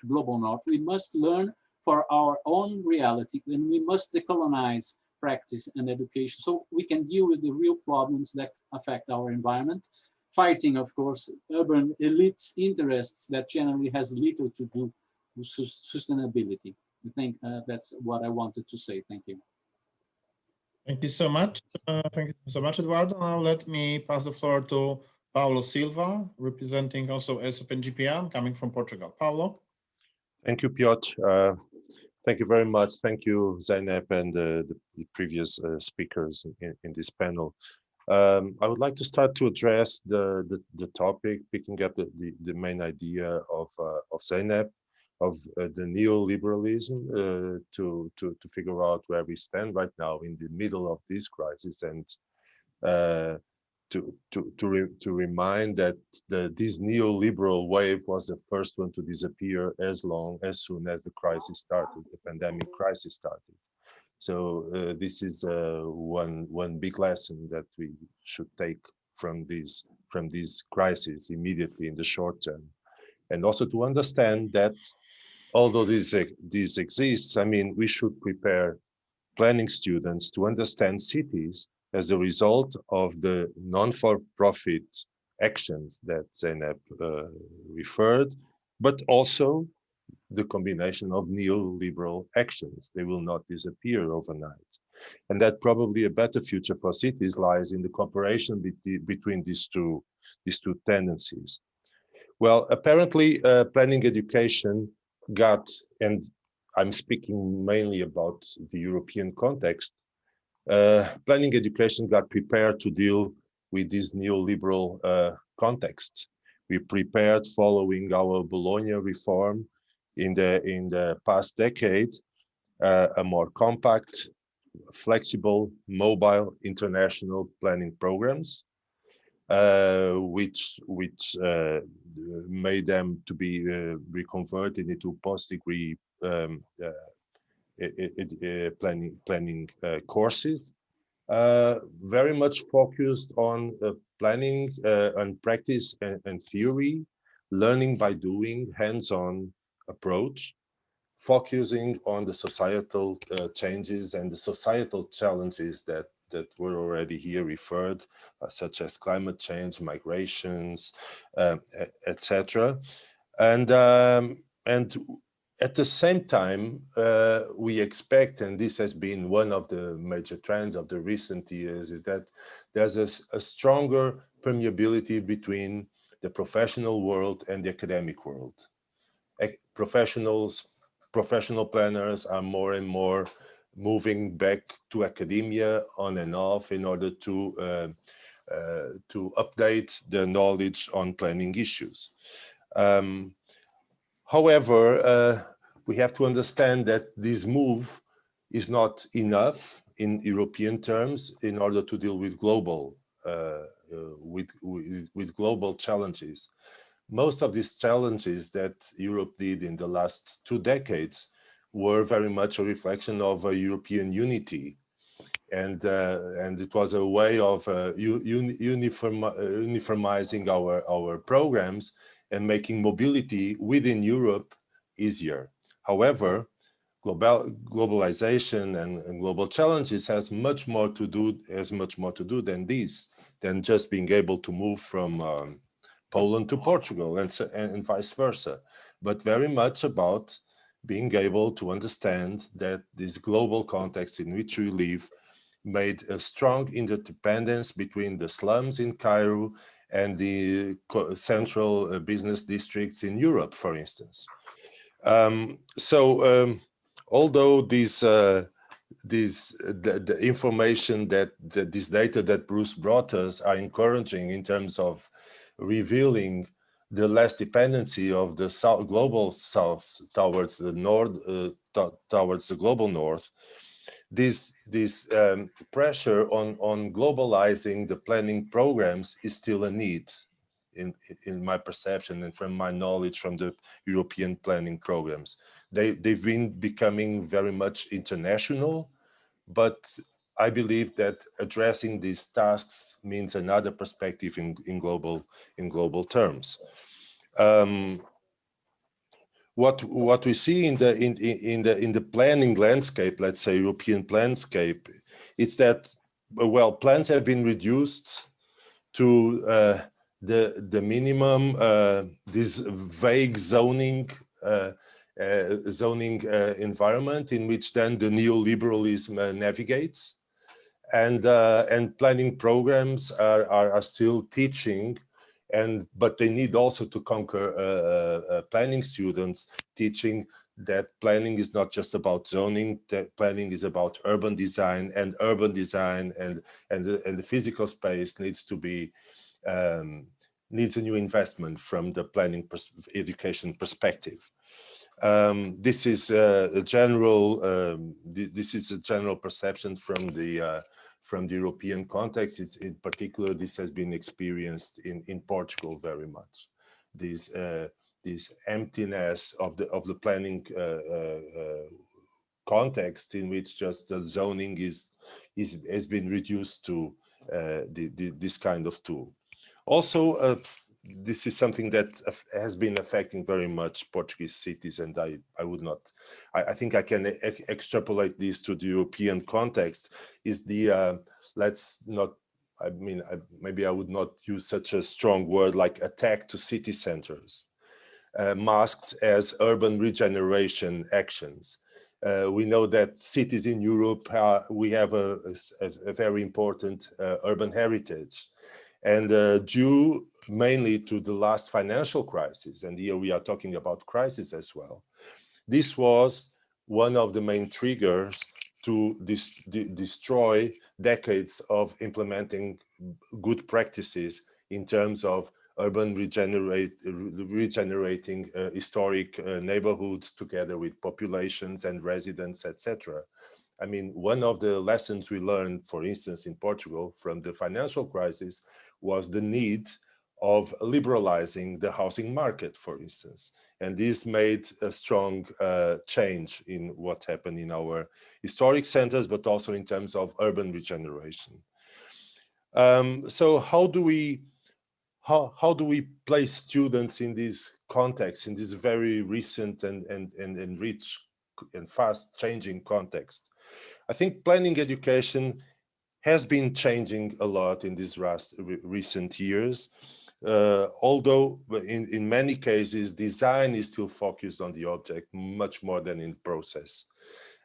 global North, we must learn for our own reality, and we must decolonize practice and education so we can deal with the real problems that affect our environment, fighting, of course, urban elites' interests that generally has little to do with sustainability. I think that's what I wanted to say. Thank you. Thank you so much. Thank you so much, Eduardo. Now let me pass the floor to Paolo Silva, representing also AESOP and GPM, coming from Portugal. Paolo. Thank you, Piotr. Thank you very much. Thank you, Zainab, and the previous speakers in this panel. I would like to start to address the topic, picking up the main idea of Zainab, of the neoliberalism, to figure out where we stand right now in the middle of this crisis, and to remind that this neoliberal wave was the first one to disappear as soon as the crisis started, the pandemic crisis started. So this is one big lesson that we should take from this crisis immediately in the short term, and also to understand that although this exists, I mean, we should prepare planning students to understand cities as a result of the non-for-profit actions that Zainab referred, but also the combination of neoliberal actions. They will not disappear overnight. And that probably a better future for cities lies in the cooperation between these two tendencies. Well, apparently planning education got, and I'm speaking mainly about the European context, planning education got prepared to deal with this neoliberal context. We prepared following our Bologna reform in the past decade, a more compact, flexible, mobile international planning programs, which made them to be reconverted into post-degree planning courses, very much focused on planning and practice and theory, learning by doing, hands-on approach, focusing on the societal changes and the societal challenges that were already here referred, such as climate change, migrations, etc. And at the same time, we expect, and this has been one of the major trends of the recent years, is that there's a stronger permeability between the professional world and the academic world. Professional planners are more and more moving back to academia on and off in order to update their knowledge on planning issues. However, we have to understand that this move is not enough in European terms in order to deal with global global challenges. Most of these challenges that Europe did in the last 2 decades were very much a reflection of European unity. And it was a way of uniformizing our programs and making mobility within Europe easier. However, globalization and global challenges has much more to do than this, than just being able to move from Poland to Portugal and vice versa, but very much about being able to understand that this global context in which we live made a strong interdependence between the slums in Cairo and the central business districts in Europe, for instance. Although the information this data that Bruce brought us are encouraging in terms of revealing the less dependency of the global south towards the north, towards the global north, this pressure on globalizing the planning programs is still a need in my perception and from my knowledge from the European planning programs. They've been becoming very much international, but I believe that addressing these tasks means another perspective in global terms. What we see in the planning landscape, let's say European landscape, it's that plans have been reduced to the minimum, this vague zoning environment in which then the neoliberalism navigates, and planning programs are still teaching, but they need also to conquer planning students, teaching that planning is not just about zoning, that planning is about urban design, and the physical space needs to be needs a new investment from the planning education perspective. This is a general perception from the European context. In particular, this has been experienced in Portugal very much. This emptiness of the planning context in which just the zoning has been reduced to this kind of tool. Also, this is something that has been affecting very much Portuguese cities, and I think I can extrapolate this to the European context. Is the maybe I would not use such a strong word like attack to city centers, masked as urban regeneration actions. We know that cities in Europe, we have a very important urban heritage. And due mainly to the last financial crisis, and here we are talking about crisis as well, this was one of the main triggers to destroy decades of implementing good practices in terms of urban regenerating historic neighborhoods together with populations and residents, etc. I mean, one of the lessons we learned, for instance, in Portugal from the financial crisis was the need of liberalizing the housing market, for instance. And this made a strong change in what happened in our historic centers, but also in terms of urban regeneration. So how do we place students in this context, in this very recent and rich and fast changing context? I think planning education has been changing a lot in these recent years. Although in many cases, design is still focused on the object much more than in process.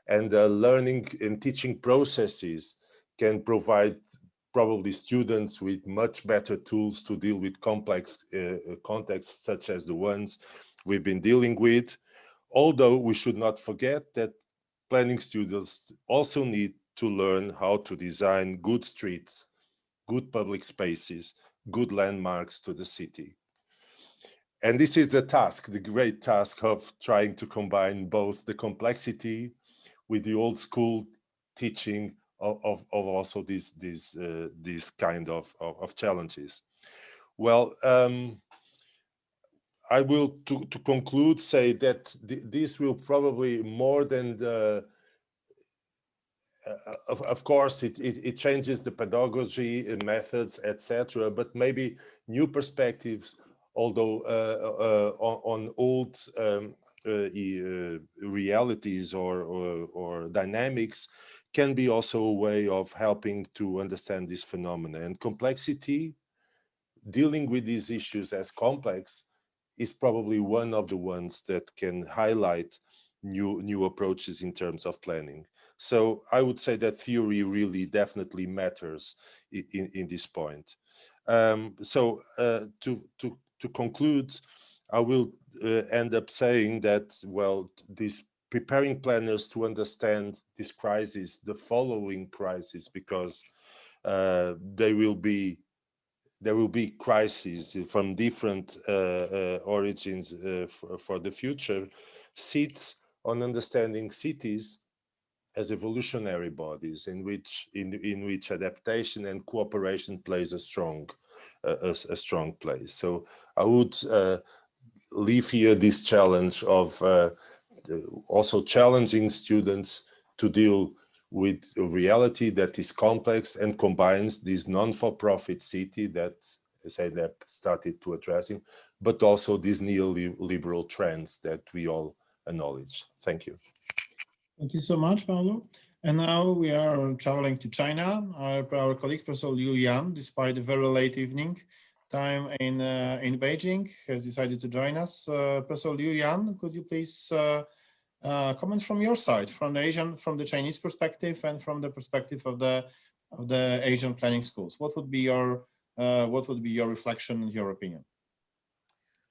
And learning and teaching processes can provide probably students with much better tools to deal with complex contexts such as the ones we've been dealing with. Although we should not forget that planning students also need to learn how to design good streets, good public spaces, good landmarks to the city. And this is the task, the great task of trying to combine both the complexity with the old school teaching of also these kind of challenges. Well, I will, to conclude, say that this will probably more than the, of course, it changes the pedagogy and methods, etc. But maybe new perspectives, although on old realities or dynamics, can be also a way of helping to understand this phenomena. And complexity, dealing with these issues as complex, is probably one of the ones that can highlight new approaches in terms of planning. So I would say that theory really definitely matters in this point. So to conclude, I will end up saying that, well, this preparing planners to understand this crisis, the following crisis, because there will be crises from different origins for the future, sits on understanding cities as evolutionary bodies in which adaptation and cooperation plays a strong place. So I would leave here this challenge of also challenging students to deal with a reality that is complex and combines this non-for-profit city that ZDEP started to addressing, but also these neoliberal trends that we all acknowledge. Thank you. Thank you so much, Paolo. And now we are traveling to China. Our colleague, Professor Liu Yan, despite the very late evening time in Beijing, has decided to join us. Professor Liu Yan, could you please comment from your side, from the Chinese perspective and from the perspective of the Asian planning schools? What would be your reflection and your opinion?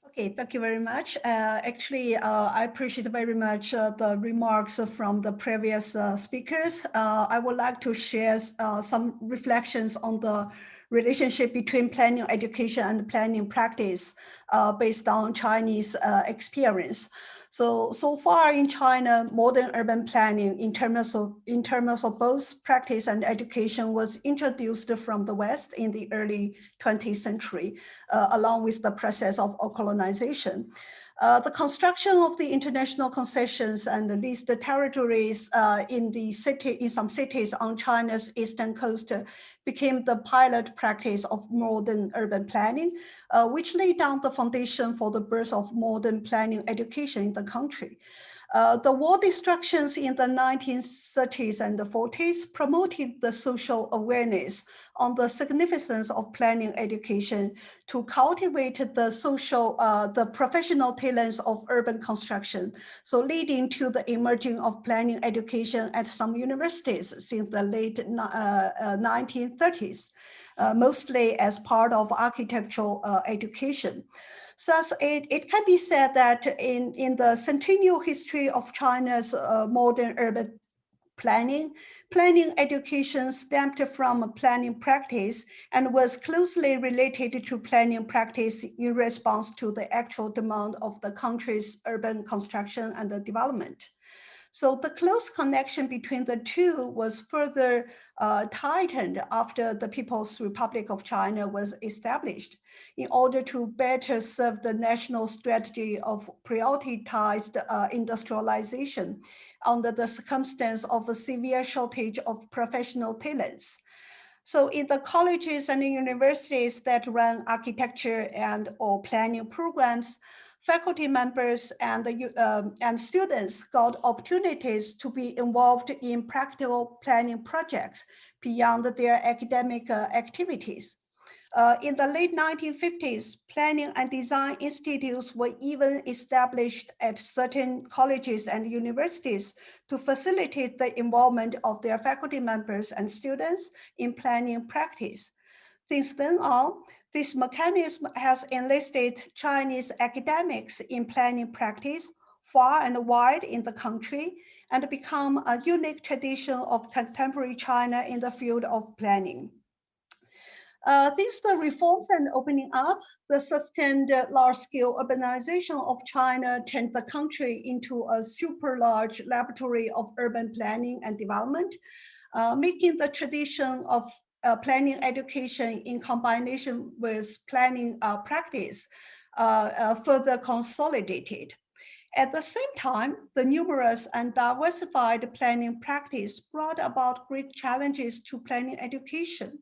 Okay, thank you very much. Actually, I appreciate very much the remarks from the previous speakers. I would like to share some reflections on the relationship between planning education and planning practice based on Chinese experience. So far in China, modern urban planning in terms of both practice and education was introduced from the West in the early 20th century, along with the process of colonization. The construction of the international concessions and leased territories in some cities on China's eastern coast became the pilot practice of modern urban planning, which laid down the foundation for the birth of modern planning education in the country. The war destructions in the 1930s and the 40s promoted the social awareness on the significance of planning education to cultivate the professional talents of urban construction, so leading to the emerging of planning education at some universities since the late 1930s, mostly as part of architectural education. Thus, it can be said that in the centennial history of China's modern urban planning education stemmed from planning practice and was closely related to planning practice in response to the actual demand of the country's urban construction and the development. So the close connection between the two was further tightened after the People's Republic of China was established in order to better serve the national strategy of prioritized industrialization under the circumstance of a severe shortage of professional talents. So in the colleges and universities that run architecture and or planning programs, faculty members and students got opportunities to be involved in practical planning projects beyond their academic activities. In the late 1950s, planning and design institutes were even established at certain colleges and universities to facilitate the involvement of their faculty members and students in planning practice. Since then on, this mechanism has enlisted Chinese academics in planning practice far and wide in the country and become a unique tradition of contemporary China in the field of planning. These the reforms and opening up, the sustained large-scale urbanization of China turned the country into a super large laboratory of urban planning and development, making the tradition of planning education in combination with planning practice further consolidated. At the same time, the numerous and diversified planning practice brought about great challenges to planning education.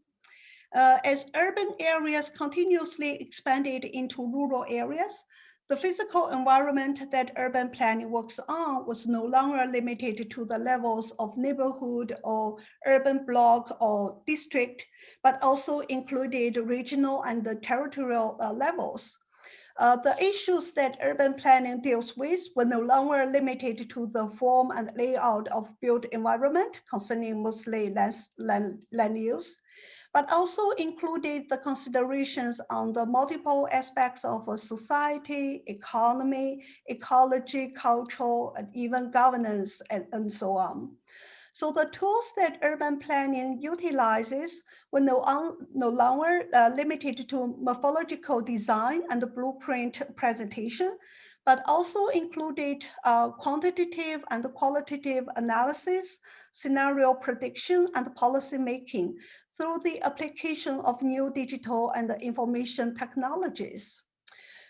As urban areas continuously expanded into rural areas, the physical environment that urban planning works on was no longer limited to the levels of neighborhood or urban block or district, but also included regional and territorial levels. The issues that urban planning deals with were no longer limited to the form and layout of built environment, concerning mostly land use, but also included the considerations on the multiple aspects of a society, economy, ecology, culture, and even governance, and so on. So the tools that urban planning utilizes were no longer limited to morphological design and blueprint presentation, but also included quantitative and qualitative analysis, scenario prediction, and policy making through the application of new digital and information technologies.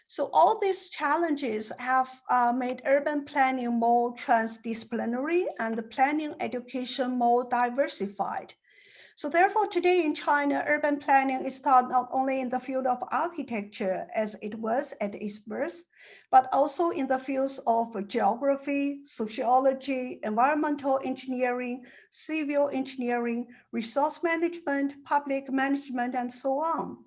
So all these challenges have made urban planning more transdisciplinary and the planning education more diversified. So therefore, today in China, urban planning is taught not only in the field of architecture as it was at its birth, but also in the fields of geography, sociology, environmental engineering, civil engineering, resource management, public management, and so on.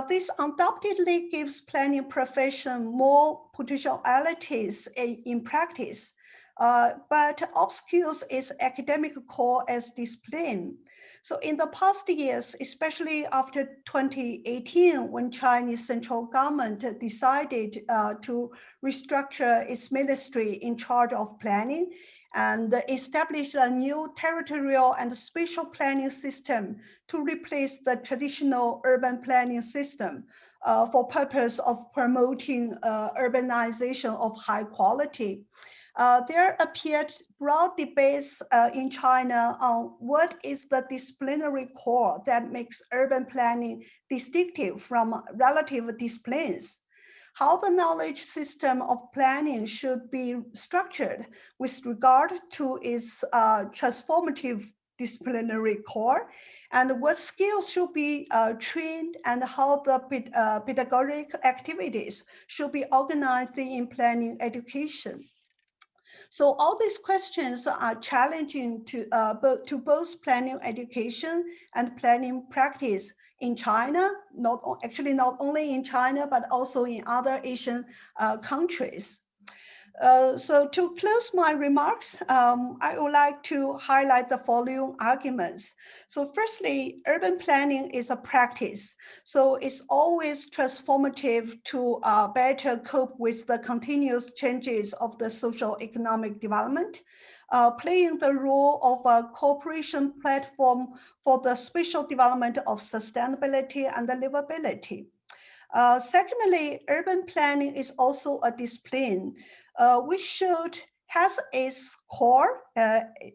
This undoubtedly gives planning profession more potentialities in practice, but obscures its academic core as discipline. So in the past years, especially after 2018, when Chinese central government decided to restructure its ministry in charge of planning and establish a new territorial and spatial planning system to replace the traditional urban planning system for purpose of promoting urbanization of high quality. There appeared broad debates in China on what is the disciplinary core that makes urban planning distinctive from relative disciplines, how the knowledge system of planning should be structured with regard to its transformative disciplinary core, and what skills should be trained, and how the pedagogic activities should be organized in planning education. So all these questions are challenging to both planning education and planning practice in China, not only in China, but also in other Asian countries. So to close my remarks, I would like to highlight the following arguments. So firstly, urban planning is a practice. So it's always transformative to better cope with the continuous changes of the social economic development, playing the role of a cooperation platform for the spatial development of sustainability and livability. Secondly, urban planning is also a discipline which should has its core,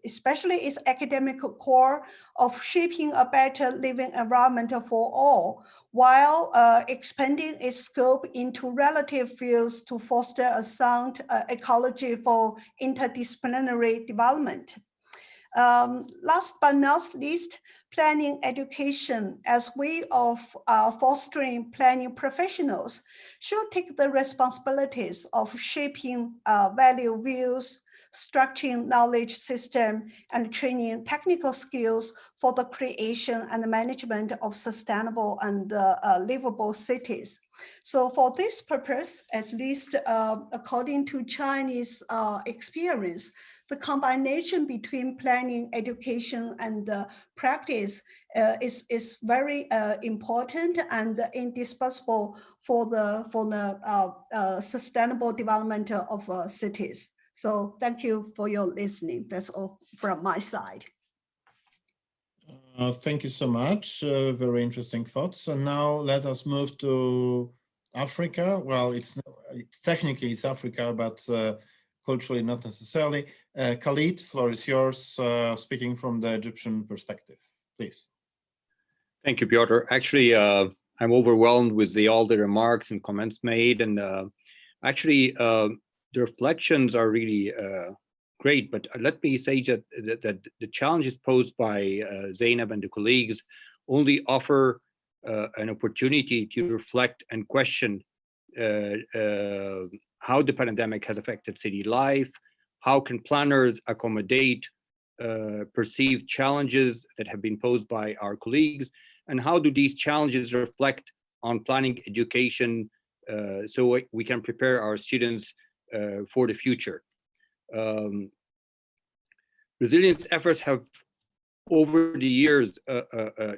especially its academic core, of shaping a better living environment for all, while expanding its scope into relative fields to foster a sound ecology for interdisciplinary development. Last but not least, planning education as way of fostering planning professionals should take the responsibilities of shaping value views, structuring knowledge system, and training technical skills for the creation and management of sustainable and livable cities. So for this purpose, at least according to Chinese experience, the combination between planning, education, and practice is very important and indispensable for the sustainable development of cities. So thank you for your listening. That's all from my side. Thank you so much. Very interesting thoughts. And now let us move to Africa. Well, it's technically it's Africa, but culturally not necessarily. Khalid, floor is yours, speaking from the Egyptian perspective, please. Thank you, Piotr. Actually, I'm overwhelmed with all the remarks and comments made, and actually, the reflections are really great. But let me say that the challenges posed by Zainab and the colleagues only offer an opportunity to reflect and question how the pandemic has affected city life, how can planners accommodate perceived challenges that have been posed by our colleagues, and how do these challenges reflect on planning education so we can prepare our students for the future. Resilience efforts have over the years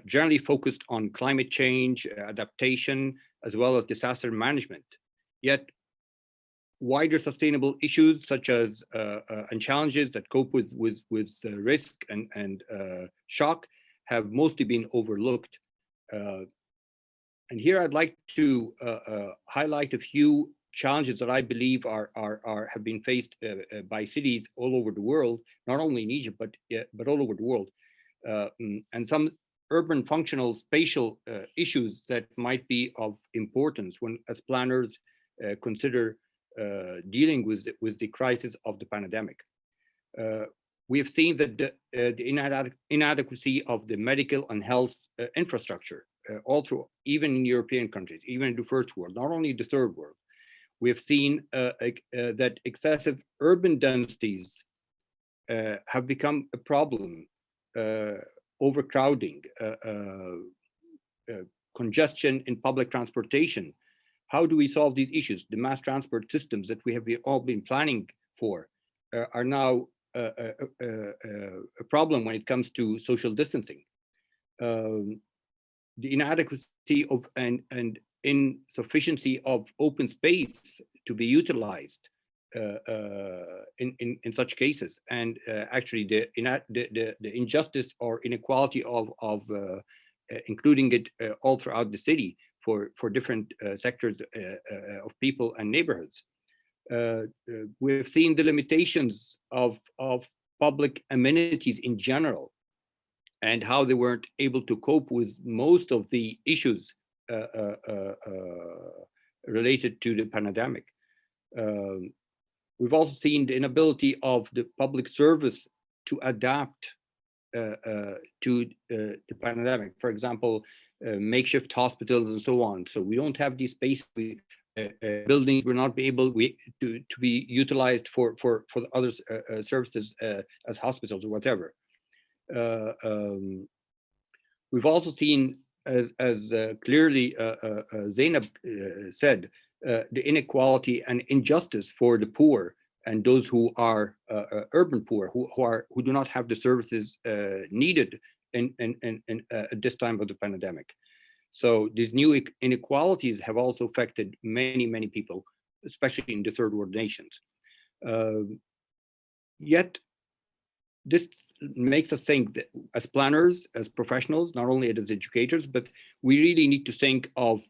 generally focused on climate change, adaptation, as well as disaster management. Yet wider sustainable issues such as and challenges that cope with risk and shock have mostly been overlooked. And here I'd like to highlight a few challenges that I believe have been faced by cities all over the world, not only in Egypt but all over the world, and some urban functional spatial issues that might be of importance when, as planners, consider dealing with the crisis of the pandemic. We have seen that the inadequacy of the medical and health infrastructure all through, even in European countries, even in the first world, not only the third world. We have seen that excessive urban densities have become a problem, overcrowding, congestion in public transportation. How do we solve these issues? The mass transport systems that we have all been planning for are now a problem when it comes to social distancing. The inadequacy of and insufficiency of open space to be utilized in such cases, and actually the injustice or inequality of including it all throughout the city for different sectors of people and neighborhoods. We've seen the limitations of public amenities in general, and how they weren't able to cope with most of the issues related to the pandemic. We've also seen the inability of the public service to adapt to the pandemic. For example, makeshift hospitals and so on. So we don't have these space buildings will not be able to be utilized for the other services as hospitals or whatever. We've also seen, as clearly Zainab said, the inequality and injustice for the poor and those who are urban poor, who do not have the services needed at this time of the pandemic. So these new inequalities have also affected many people, especially in the third world nations. Yet this makes us think that as planners, as professionals, not only as educators, but we really need to think of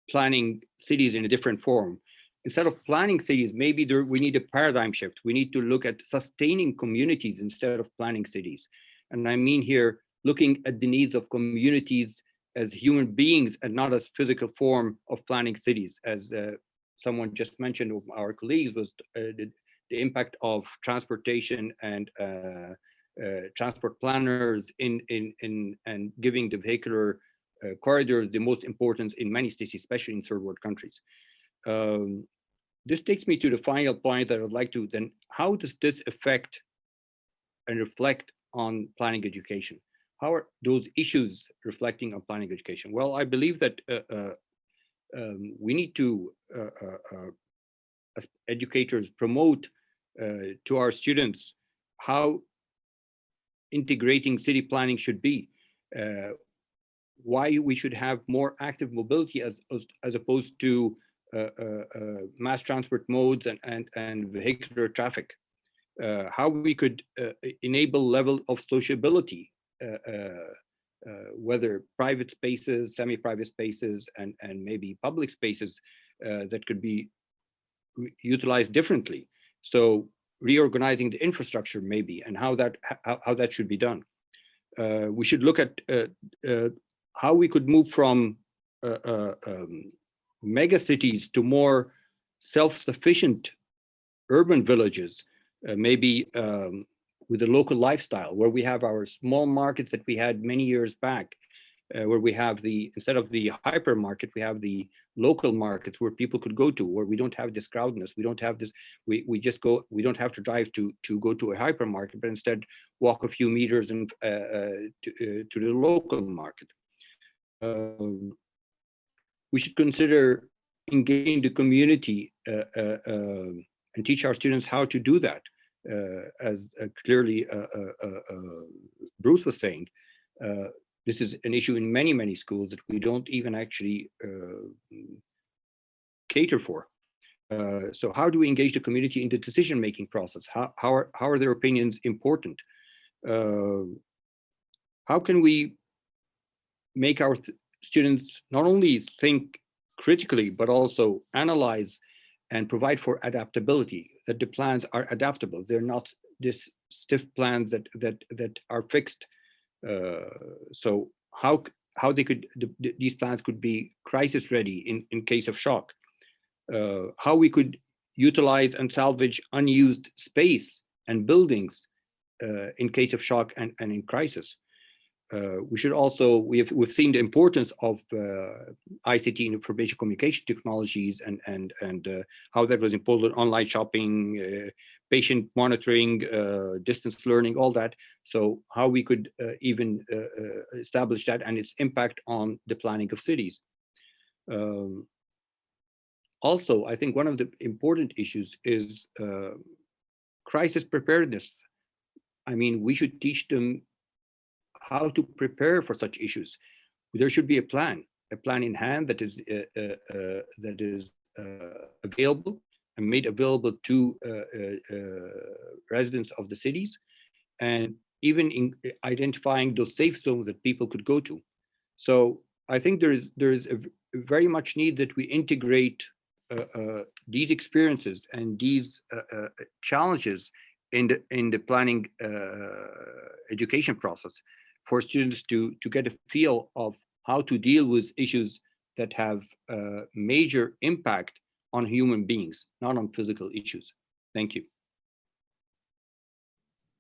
planning cities in a different form. instead of planning cities, maybe we need a paradigm shift. We need to look at sustaining communities instead of planning cities. And I mean here, looking at the needs of communities as human beings and not as physical form of planning cities. As someone just mentioned of our colleagues, was the impact of transportation and transport planners and giving the vehicular corridors the most importance in many cities, especially in third world countries. This takes me to the final point that I'd like to then, how does this affect and reflect on planning education? How are those issues reflecting on planning education? Well, I believe that we need to, as educators, promote to our students how integrating city planning should be, why we should have more active mobility as opposed to mass transport modes and vehicular traffic, how we could enable level of sociability, whether private spaces, semi-private spaces, and maybe public spaces that could be utilized differently. So reorganizing the infrastructure maybe, and how that should be done. We should look at how we could move from mega cities to more self-sufficient urban villages, maybe with a local lifestyle, where we have our small markets that we had many years back, where we have instead of the hypermarket, we have the local markets where people could go to, where we don't have this crowdedness, we don't have this, we just go, we don't have to drive to go to a hypermarket, but instead walk a few meters and to the local market. We should consider engaging the community and teach our students how to do that. As clearly Bruce was saying, this is an issue in many, many schools that we don't even actually cater for. So how do we engage the community in the decision-making process? How are their opinions important? How can we make our students not only think critically, but also analyze and provide for adaptability, that the plans are adaptable. They're not this stiff plans that are fixed. So how these plans could be crisis ready in case of shock. How we could utilize and salvage unused space and buildings in case of shock and in crisis. We should also, we've seen the importance of ICT, information communication technologies, and how that was important, online shopping, patient monitoring, distance learning, all that. So how we could even establish that and its impact on the planning of cities. Also, I think one of the important issues is crisis preparedness. I mean, we should teach them how to prepare for such issues. There should be a plan in hand that is available and made available to residents of the cities, and even in identifying those safe zones that people could go to. So I think there is a very much need that we integrate these experiences and these challenges in the planning education process, for students to get a feel of how to deal with issues that have major impact on human beings, not on physical issues. Thank you.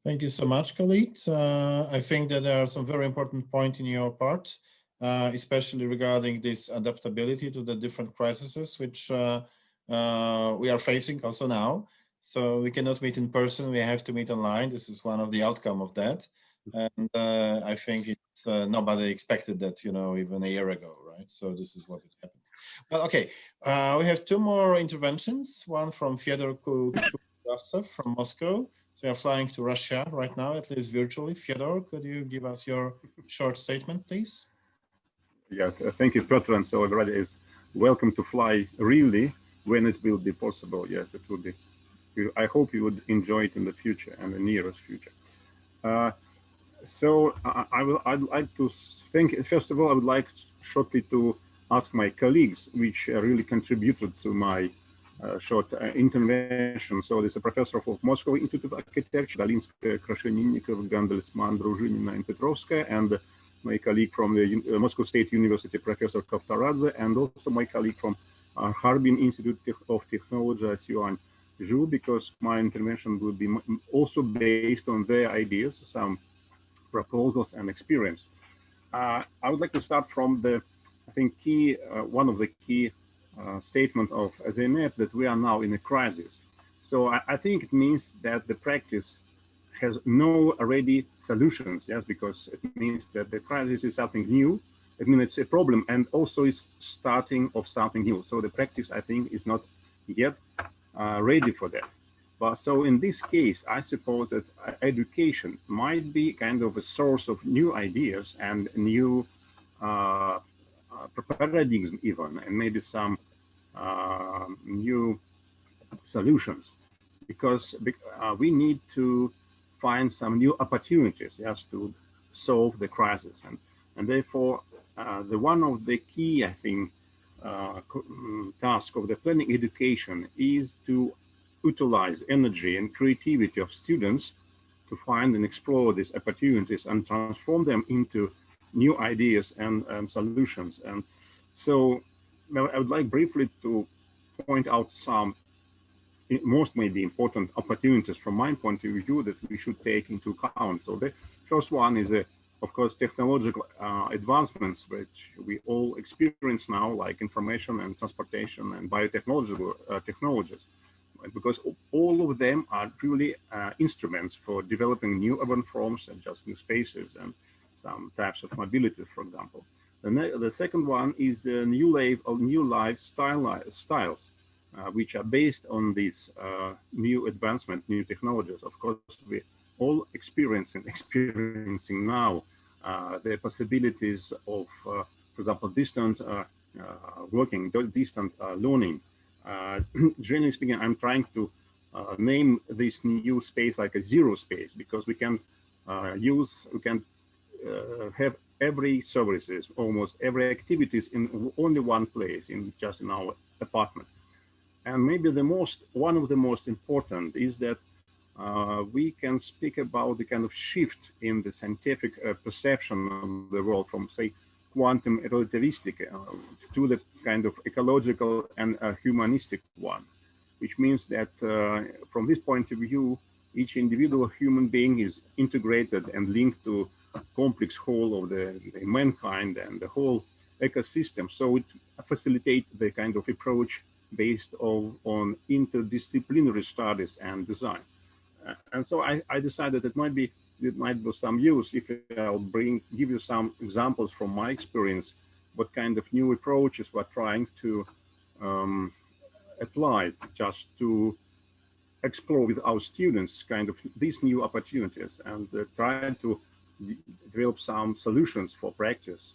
Thank you so much, Khalid. I think that there are some very important points in your part, especially regarding this adaptability to the different crises which we are facing also now. So we cannot meet in person, we have to meet online. This is one of the outcome of that. And I think it's nobody expected that, you know, even a year ago, right? So this is what it happened. Well, okay, we have two more interventions. One from Fyodor Kuravtsev from Moscow. So you're flying to Russia right now, at least virtually. Fyodor, could you give us your short statement, please? Yes, thank you, Piotr. And so everybody is welcome to fly really when it will be possible. Yes, it will be. I hope you would enjoy it in the future and the nearest future. So I'd like to think, first of all, I would like shortly to ask my colleagues, which really contributed to my short intervention. So there's a professor of Moscow Institute of Architecture, Galinskaya, Krasheninnikov, Gandelsman, Druzhinina, and Petrovskaya, and my colleague from the Moscow State University, Professor Kovtaradze, and also my colleague from Harbin Institute of Technology, Sioan Zhu, because my intervention will be also based on their ideas, some proposals and experience. I would like to start from the, I think, one of the key statement of AESOP, that we are now in a crisis. So I think it means that the practice has no already solutions, yes, because it means that the crisis is something new. I mean, it's a problem, and also it's starting of something new. So the practice, I think, is not yet ready for that. But so in this case, I suppose that education might be kind of a source of new ideas and new paradigms even, and maybe some new solutions, because we need to find some new opportunities, yes, to solve the crisis. And therefore, the one of the key, I think, task of the planning education is to utilize energy and creativity of students to find and explore these opportunities and transform them into new ideas and solutions. And so I would like briefly to point out some most maybe important opportunities from my point of view that we should take into account. So the first one is, of course, technological advancements, which we all experience now, like information and transportation and biotechnological technologies, because all of them are really instruments for developing new urban forms and just new spaces and some types of mobility, for example. The second one is the new lifestyles, which are based on these new advancement, new technologies. Of course, we all experiencing now the possibilities of, for example, distant working, distant learning. Generally speaking, I'm trying to name this new space like a zero space, because we can have every services, almost every activities in only one place, just in our apartment. And maybe one of the most important is that we can speak about the kind of shift in the scientific perception of the world from, say, quantum relativistic to the kind of ecological and humanistic one, which means that from this point of view, each individual human being is integrated and linked to a complex whole of the mankind and the whole ecosystem. So it facilitates the kind of approach based on interdisciplinary studies and design. And so I decided it might be some use if I'll give you some examples from my experience, what kind of new approaches we're trying to apply just to explore with our students kind of these new opportunities and try to develop some solutions for practice.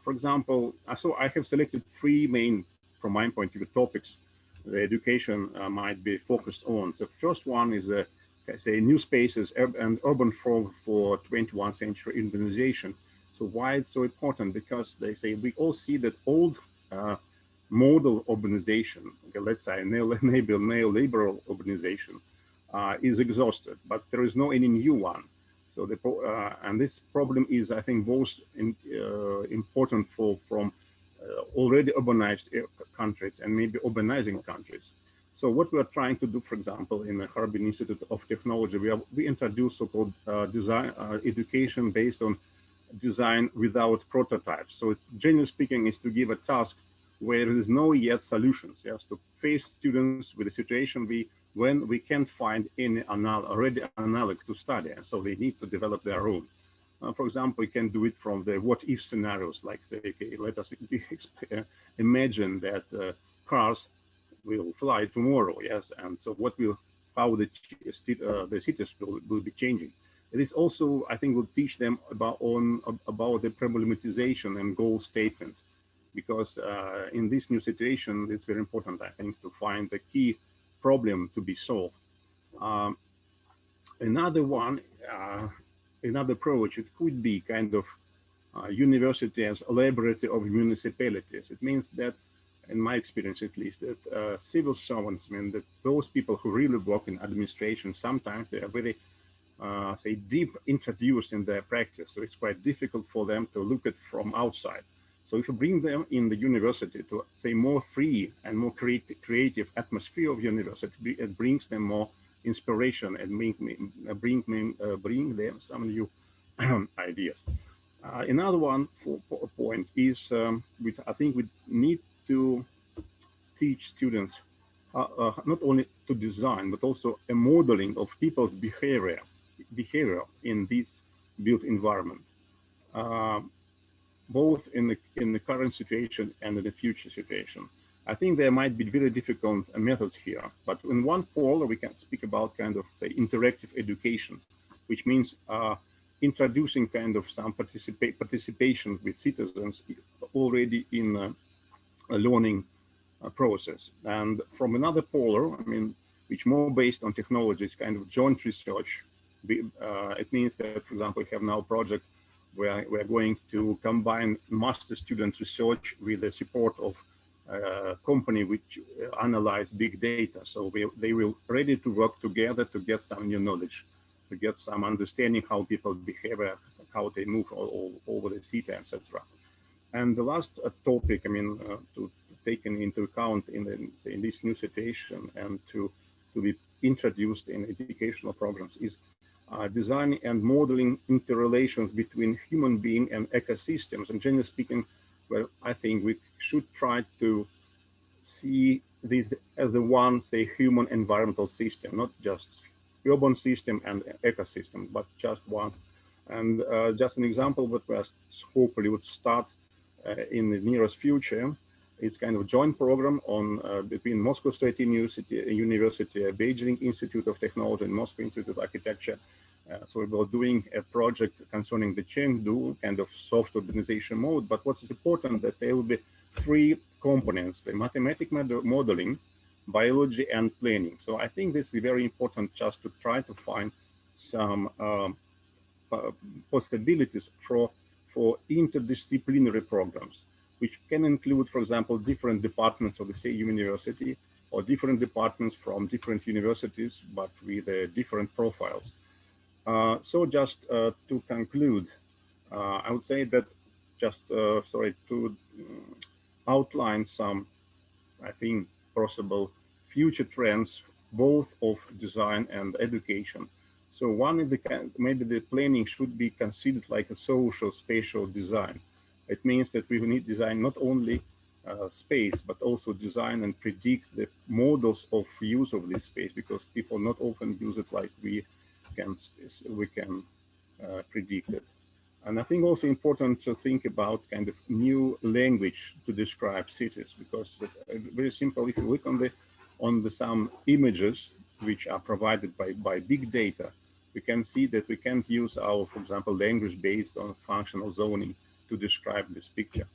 For example, so I have selected three main, from my point of view, topics the education might be focused on. The first one is, say, new spaces and urban form for 21st century urbanization. So why it's so important? Because they say we all see that old model urbanization, okay, let's say neoliberal urbanization, is exhausted, but there is no any new one. So and this problem is, I think, most important from already urbanized countries and maybe urbanizing countries. So what we are trying to do, for example, in the Harbin Institute of Technology, we introduce so-called design education based on design without prototypes. So generally speaking, is to give a task where there is no yet solutions. Yes, to face students with a situation when we can't find any already analog to study, and so they need to develop their own. For example, you can do it from the what-if scenarios, like say, okay, let us imagine that cars will fly tomorrow, yes, and so how the cities will be changing. It is also, I think, will teach them about the problematization and goal statement, because in this new situation, it's very important, I think, to find the key problem to be solved. Another approach, it could be kind of university as a laboratory of municipalities. It means that in my experience at least, that civil servants, I mean, that those people who really work in administration, sometimes they are very, say, deep introduced in their practice. So it's quite difficult for them to look at from outside. So if you bring them in the university to, say, more free and more creative atmosphere of university, it brings them more inspiration and bring them some new ideas. Another one point is, which I think we need to teach students not only to design, but also a modeling of people's behavior in this built environment, both in the current situation and in the future situation. I think there might be very difficult methods here, but in one poll we can speak about kind of, say, interactive education, which means introducing kind of some participation with citizens already in a learning process. And from another polar, I mean, which more based on technologies, kind of joint research. It means that, for example, we have now a project where we're going to combine master student research with the support of a company which analyze big data. So they will ready to work together to get some new knowledge, to get some understanding how people behave, how they move all over the city, etc. And the last topic, I mean, to taken into account in this new situation and to be introduced in educational programs is designing and modeling interrelations between human being and ecosystems. And generally speaking, well, I think we should try to see this as the one, say, human environmental system, not just urban system and ecosystem, but just one. And just an example, what we hopefully would start in the nearest future. It's kind of a joint program on between Moscow State University, Beijing Institute of Technology, and Moscow Institute of Architecture. So we're doing a project concerning the Chengdu kind of soft urbanization mode. But what is important that there will be three components: the mathematical modeling, biology, and planning. So I think this is very important just to try to find some possibilities for interdisciplinary programs, which can include, for example, different departments of the same university or different departments from different universities, but with different profiles. So just to conclude, I would say that just, to outline some, I think, possible future trends, both of design and education. So one is maybe the planning should be considered like a social spatial design. It means that we need design not only space, but also design and predict the models of use of this space, because people not often use it like we can predict it. And I think also important to think about kind of new language to describe cities, because very simple, if you look on some images which are provided by big data, we can see that we can't use our, for example, language based on functional zoning to describe this picture.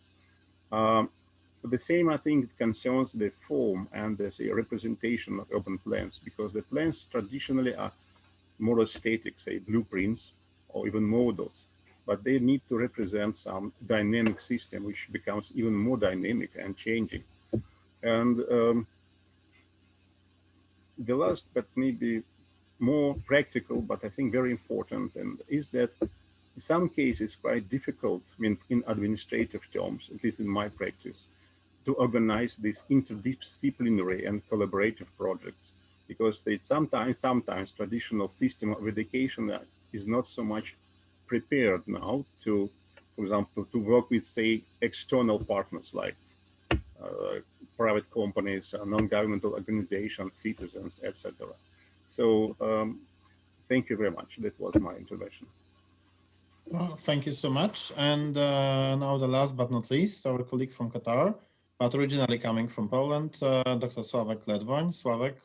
The same, I think, concerns the form and the representation of urban plans, because the plans traditionally are more or less static, say blueprints or even models, but they need to represent some dynamic system which becomes even more dynamic and changing. And the last, but maybe more practical, but I think very important, and is that in some cases quite difficult, I mean, in administrative terms, at least in my practice, to organize these interdisciplinary and collaborative projects, because they sometimes traditional system of education is not so much prepared now to, for example, to work with, say, external partners like private companies, non-governmental organizations, citizens, etc. So thank you very much. That was my intervention. Well, thank you so much. And now the last but not least, our colleague from Qatar, but originally coming from Poland, Dr. Sławek Ledwoń. Sławek,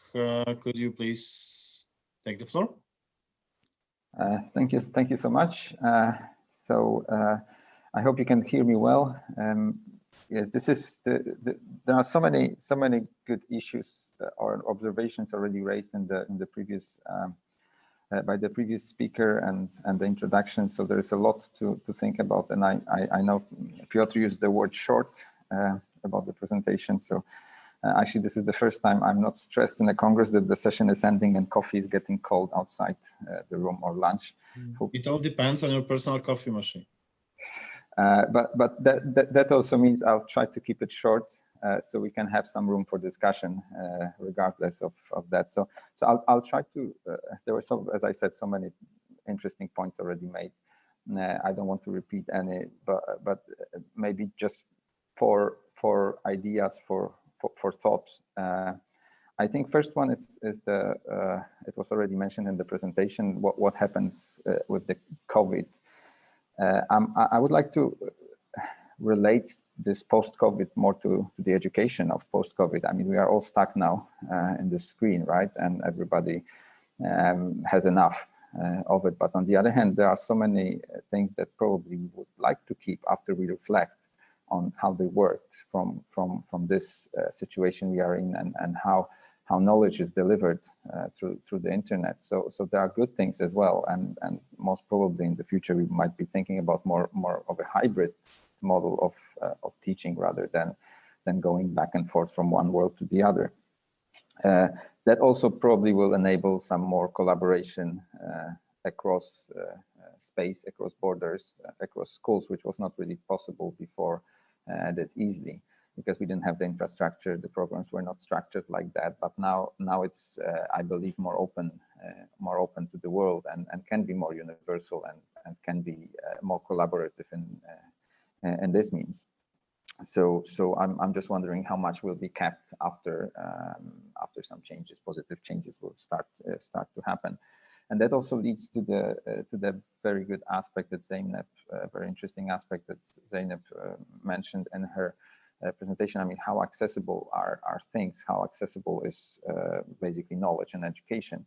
could you please take the floor? Thank you so much. I hope you can hear me well. Yes, this is there are so many good issues or observations already raised in the previous by the previous speaker and the introduction. So there is a lot to think about, and I know Piotr used the word short about the presentation. So actually, this is the first time I'm not stressed in a Congress that the session is ending and coffee is getting cold outside the room or lunch. It all depends on your personal coffee machine. But that also means I'll try to keep it short so we can have some room for discussion regardless of that. So I'll try to, there were as I said, so many interesting points already made. I don't want to repeat any, but maybe just for ideas, for thoughts. I think first one is the, it was already mentioned in the presentation, what happens with the COVID. I would like to relate this post-COVID more to the education of post-COVID. I mean, we are all stuck now in the screen, right? And everybody has enough of it. But on the other hand, there are so many things that probably we would like to keep after we reflect on how they worked from this situation we are in, and how knowledge is delivered through the internet. So there are good things as well, and most probably in the future we might be thinking about more of a hybrid model of teaching rather than going back and forth from one world to the other. That also probably will enable some more collaboration across space, across borders, across schools, which was not really possible before that easily, because we didn't have the infrastructure, the programs were not structured like that. But now it's, I believe, more open to the world, and can be more universal, and can be more collaborative in this means. So I'm just wondering how much will be kept after some changes, positive changes will start to happen. And that also leads to the very good aspect that Zeynep, very interesting aspect that Zeynep mentioned in her presentation. I mean, how accessible are things, how accessible is basically knowledge and education.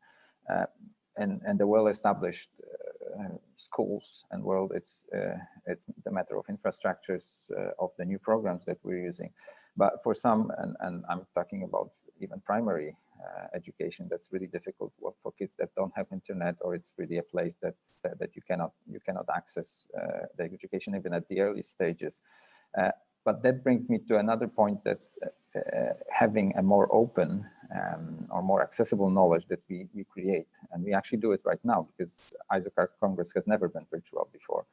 And the well-established schools and world, it's the matter of infrastructures of the new programs that we're using. But for some, and I'm talking about even primary education, that's really difficult for kids that don't have internet, or it's really a place that you cannot access the education even at the early stages. But that brings me to another point, that having a more open or more accessible knowledge that we create, and we actually do it right now, because ISOCARP Congress has never been virtual before,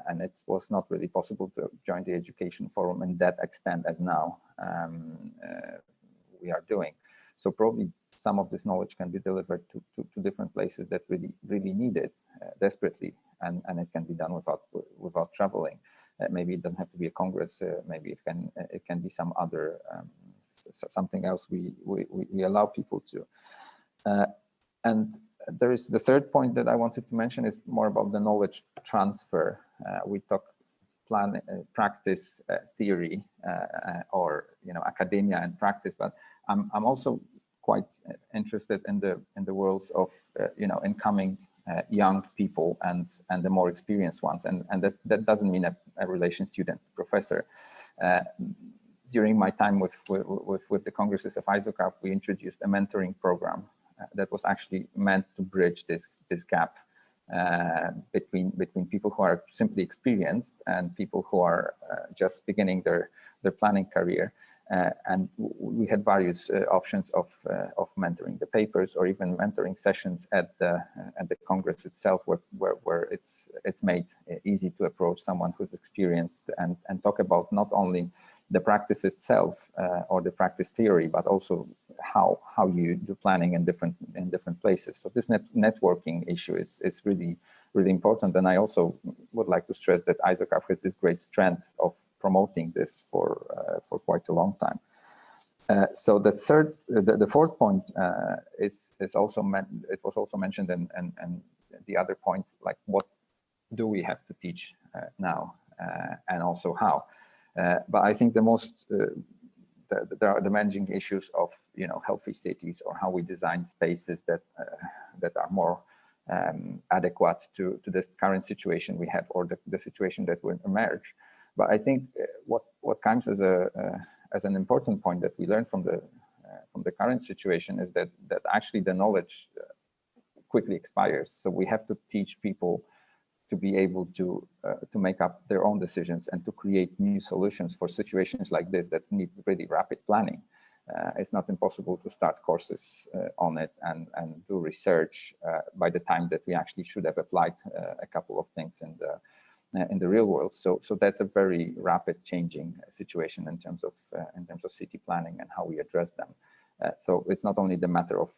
and it was not really possible to join the education forum in that extent as now we are doing. So probably some of this knowledge can be delivered to different places that really need it desperately, and it can be done without traveling. Maybe it doesn't have to be a Congress. Maybe it can be some other something else we allow people to. And there is the third point that I wanted to mention is more about the knowledge transfer. We talk practice, theory, or academia and practice, but I'm also quite interested in the worlds of incoming young people and the more experienced ones, and that doesn't mean a relation student professor. During my time with the congresses of ISOCARP, we introduced a mentoring program that was actually meant to bridge this gap between people who are simply experienced and people who are just beginning their planning career. And we had various options of mentoring the papers, or even mentoring sessions at the Congress itself, where it's made easy to approach someone who's experienced and talk about not only the practice itself or the practice theory, but also how you do planning in different places. So this networking issue is really important, and I also would like to stress that ISOCARP has this great strength of promoting this for quite a long time. So the fourth point is also it was also mentioned, and the other points, like what do we have to teach now, and also how. But I think the most there are the managing issues of healthy cities, or how we design spaces that are more adequate to the current situation we have, or the situation that will emerge. But I think what comes as an important point that we learned from the current situation is that actually the knowledge quickly expires. So we have to teach people to be able to make up their own decisions and to create new solutions for situations like this that need really rapid planning. It's not impossible to start courses on it and do research by the time that we actually should have applied a couple of things in the real world. So that's a very rapid changing situation in terms of city planning and how we address them. So it's not only the matter of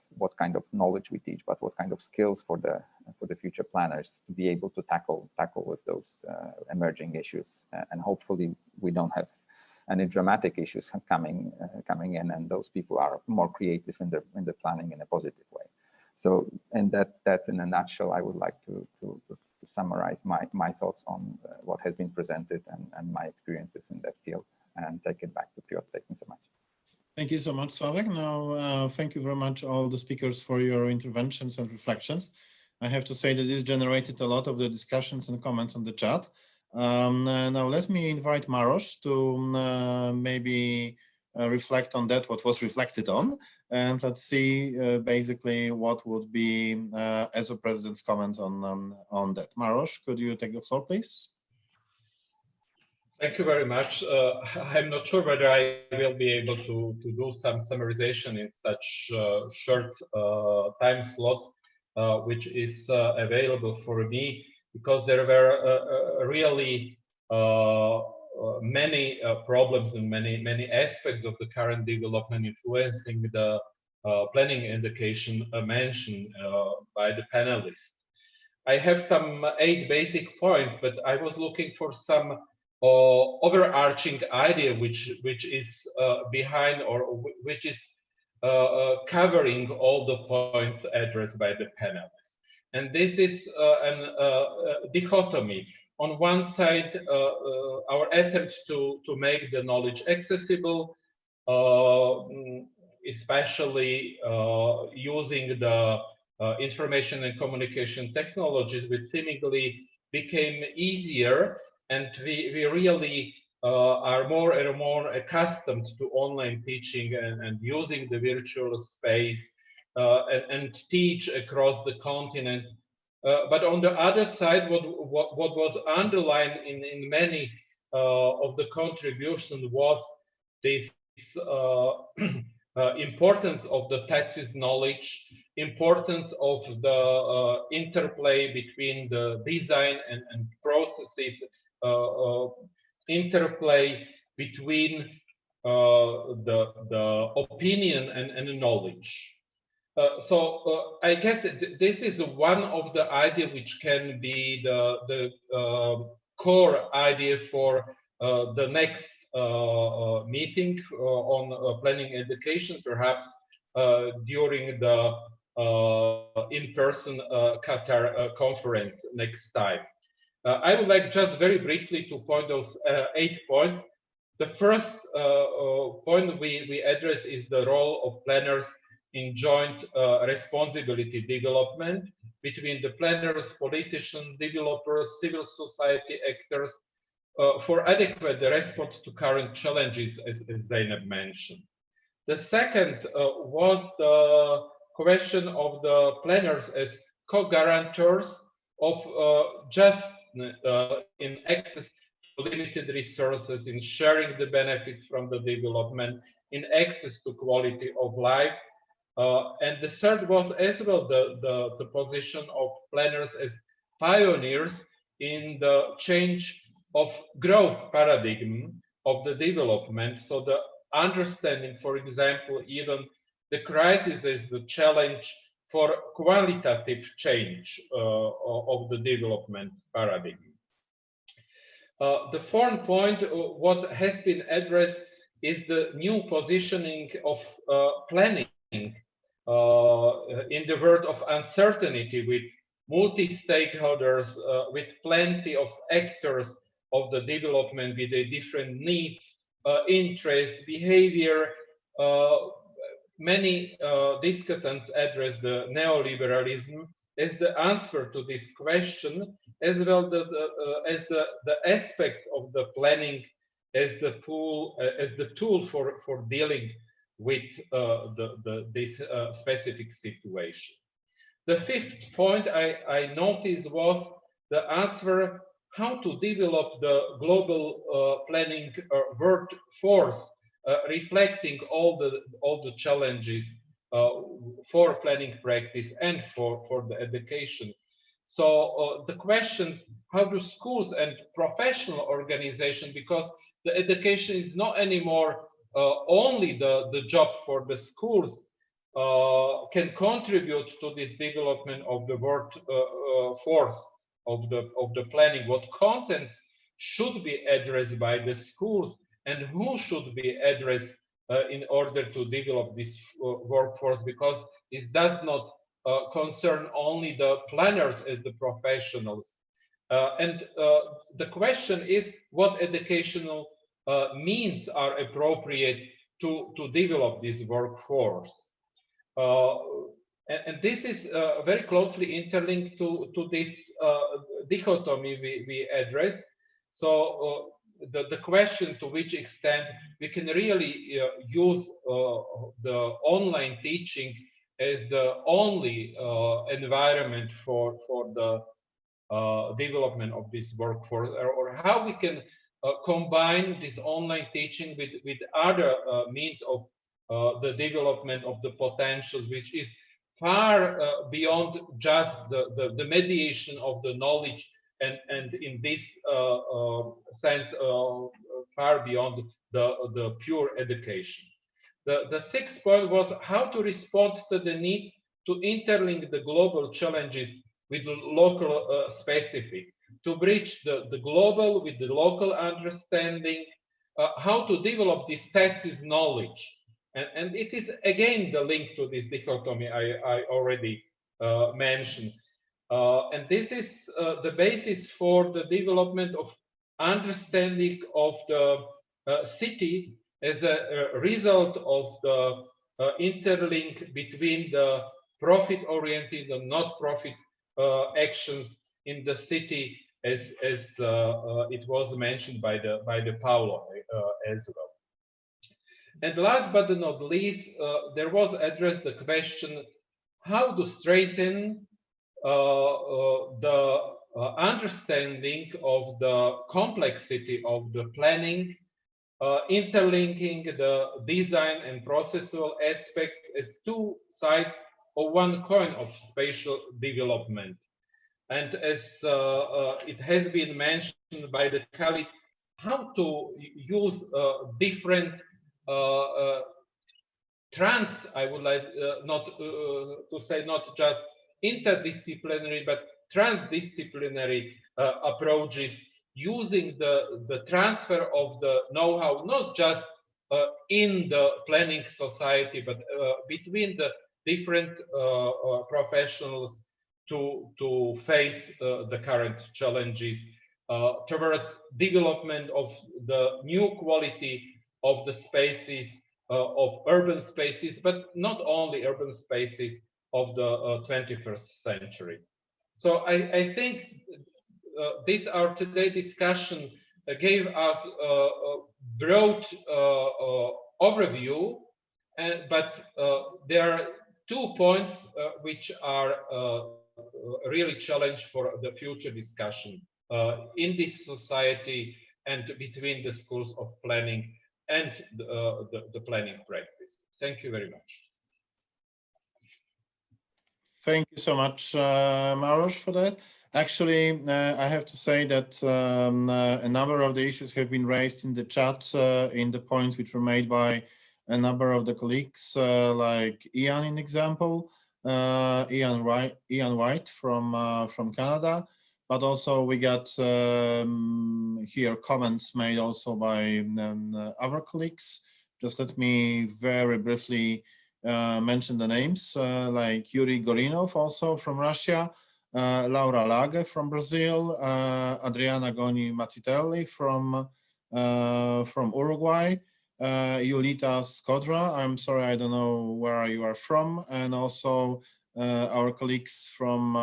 what kind of knowledge we teach, but what kind of skills for the future planners to be able to tackle with those emerging issues. And hopefully we don't have any dramatic issues coming in, and those people are more creative in the planning in a positive way. So, and that's in a nutshell, I would like to summarize my thoughts on what has been presented and my experiences in that field, and take it back to Piotr. Thank you so much. Thank you so much, Sławek. Now, thank you very much, all the speakers, for your interventions and reflections. I have to say that this generated a lot of the discussions and comments on the chat. Now, let me invite Maros to maybe reflect on that, what was reflected on, and let's see basically what would be ESO President's comment on that. Maros, could you take the floor, please? Thank you very much. I'm not sure whether I will be able to do some summarization in such short time slot, which is available for me, because there were really many problems and many aspects of the current development influencing the planning education mentioned by the panelists. I have some 8 basic points, but I was looking for some overarching idea which is behind, or which is covering all the points addressed by the panelists. And this is a dichotomy. On one side, our attempt to make the knowledge accessible, especially using the information and communication technologies, which seemingly became easier, and we really are more and more accustomed to online teaching and using the virtual space and teach across the continent. But on the other side, what was underlined in many of the contributions was this importance of the text knowledge, importance of the interplay between the design and processes, interplay between the opinion and the knowledge. So I guess this is one of the ideas which can be the core idea for the next meeting on planning education, perhaps during the in-person Qatar conference next time. I would like just very briefly to point those 8 points. The first point we address is the role of planners in joint responsibility development between the planners, politicians, developers, civil society actors for adequate response to current challenges, as Zeynep mentioned. The second was the question of the planners as co-guarantors of just in access to limited resources, in sharing the benefits from the development, in access to quality of life. And the third was as well the position of planners as pioneers in the change of growth paradigm of the development. So the understanding, for example, even the crisis is the challenge for qualitative change of the development paradigm. The fourth point, what has been addressed, is the new positioning of planning in the world of uncertainty, with multi-stakeholders, with plenty of actors of the development with their different needs, interest, behavior. Many discussants address the neoliberalism as the answer to this question, as well as the aspect of the planning as the tool for dealing with this specific situation. The fifth point I noticed was the answer how to develop the global planning workforce, reflecting all the challenges for planning practice and for the education. So the questions, how do schools and professional organizations, because the education is not anymore only the job for the schools, can contribute to this development of the workforce of the planning. What contents should be addressed by the schools and who should be addressed in order to develop this workforce, because this does not concern only the planners as the professionals. And the question is what educational means are appropriate to develop this workforce. And this is very closely interlinked to this dichotomy we address. So the question to which extent we can really use the online teaching as the only environment for the development of this workforce, or how we can combine this online teaching with other means of the development of the potentials, which is far beyond just the mediation of the knowledge, and in this sense far beyond the pure education. The sixth point was how to respond to the need to interlink the global challenges with the local specific, to bridge the global with the local understanding, how to develop this thesis knowledge. And it is again the link to this dichotomy I already mentioned. And this is the basis for the development of understanding of the city as a result of the interlink between the profit-oriented and not-profit actions in the city, as it was mentioned by the Paolo as well. And last but not least, there was addressed the question how to strengthen the understanding of the complexity of the planning, interlinking the design and processual aspects as two sides of one coin of spatial development. And as it has been mentioned by the Khalid, how to use different I would like not to say not just interdisciplinary, but transdisciplinary approaches, using the transfer of the know-how, not just in the planning society, but between the different professionals to face the current challenges towards development of the new quality of the spaces, of urban spaces, but not only urban spaces of the 21st century. So I think this our today discussion gave us a broad overview, but there are 2 points which are really challenge for the future discussion in this society and between the schools of planning and the planning practice. Thank you very much. Thank you so much, Maros, for that. Actually, I have to say that a number of the issues have been raised in the chat in the points which were made by a number of the colleagues, like Ian, in example, Ian White from Canada, but also we got here comments made also by other colleagues. Just let me very briefly mention the names, like Yuri Gorinov, also from Russia, Laura Lage from Brazil, Adriana Goni Mazzitelli from Uruguay, Julita Skodra, I'm sorry, I don't know where you are from, and also our colleagues from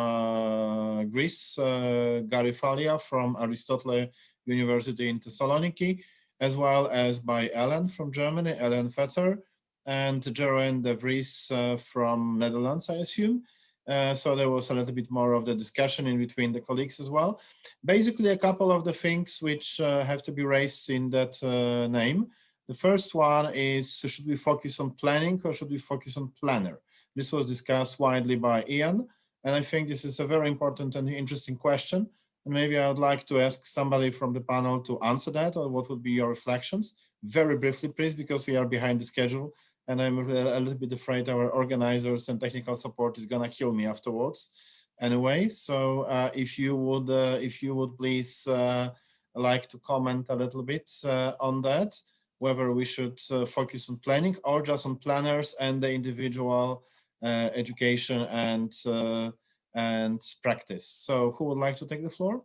Greece, Garifalia from Aristotle University in Thessaloniki, as well as by Ellen from Germany, Ellen Fetter, and Jeroen de Vries from Netherlands, I assume. So there was a little bit more of the discussion in between the colleagues as well. Basically, a couple of the things which have to be raised in that name. The first one is, should we focus on planning or should we focus on planner? This was discussed widely by Ian, and I think this is a very important and interesting question. And maybe I would like to ask somebody from the panel to answer that, or what would be your reflections? Very briefly, please, because we are behind the schedule, and I'm a little bit afraid our organizers and technical support is gonna kill me afterwards. Anyway, so if you would please like to comment a little bit on that, whether we should focus on planning or just on planners and the individual education and practice. So who would like to take the floor?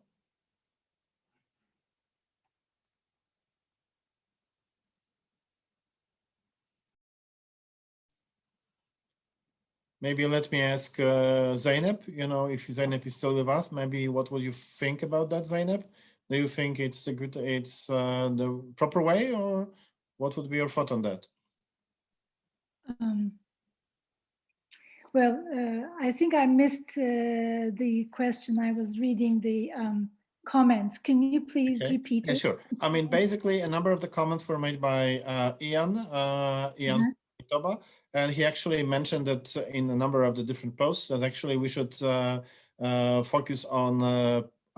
Maybe let me ask Zainab, you know, if Zainab is still with us, maybe what would you think about that, Zainab? Do you think it's the proper way, or what would be your thought on that? Well, I think I missed the question. I was reading the comments. Can you please repeat it? Yeah, sure. I mean, basically, a number of the comments were made by Ian Toba, and he actually mentioned that in a number of the different posts that actually we should focus on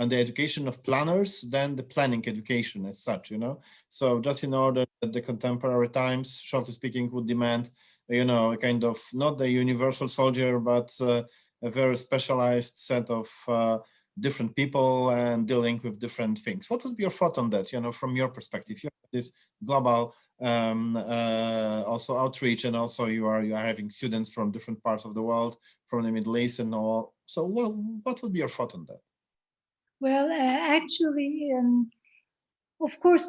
the education of planners than the planning education as such, you know. So just in order that the contemporary times, shortly speaking, would demand, you know, a kind of not the universal soldier, but a very specialized set of different people and dealing with different things. What would be your thought on that, you know, from your perspective? You have this global also outreach, and also you are having students from different parts of the world, from the Middle East and all. So what would be your thought on that? Well, actually, of course,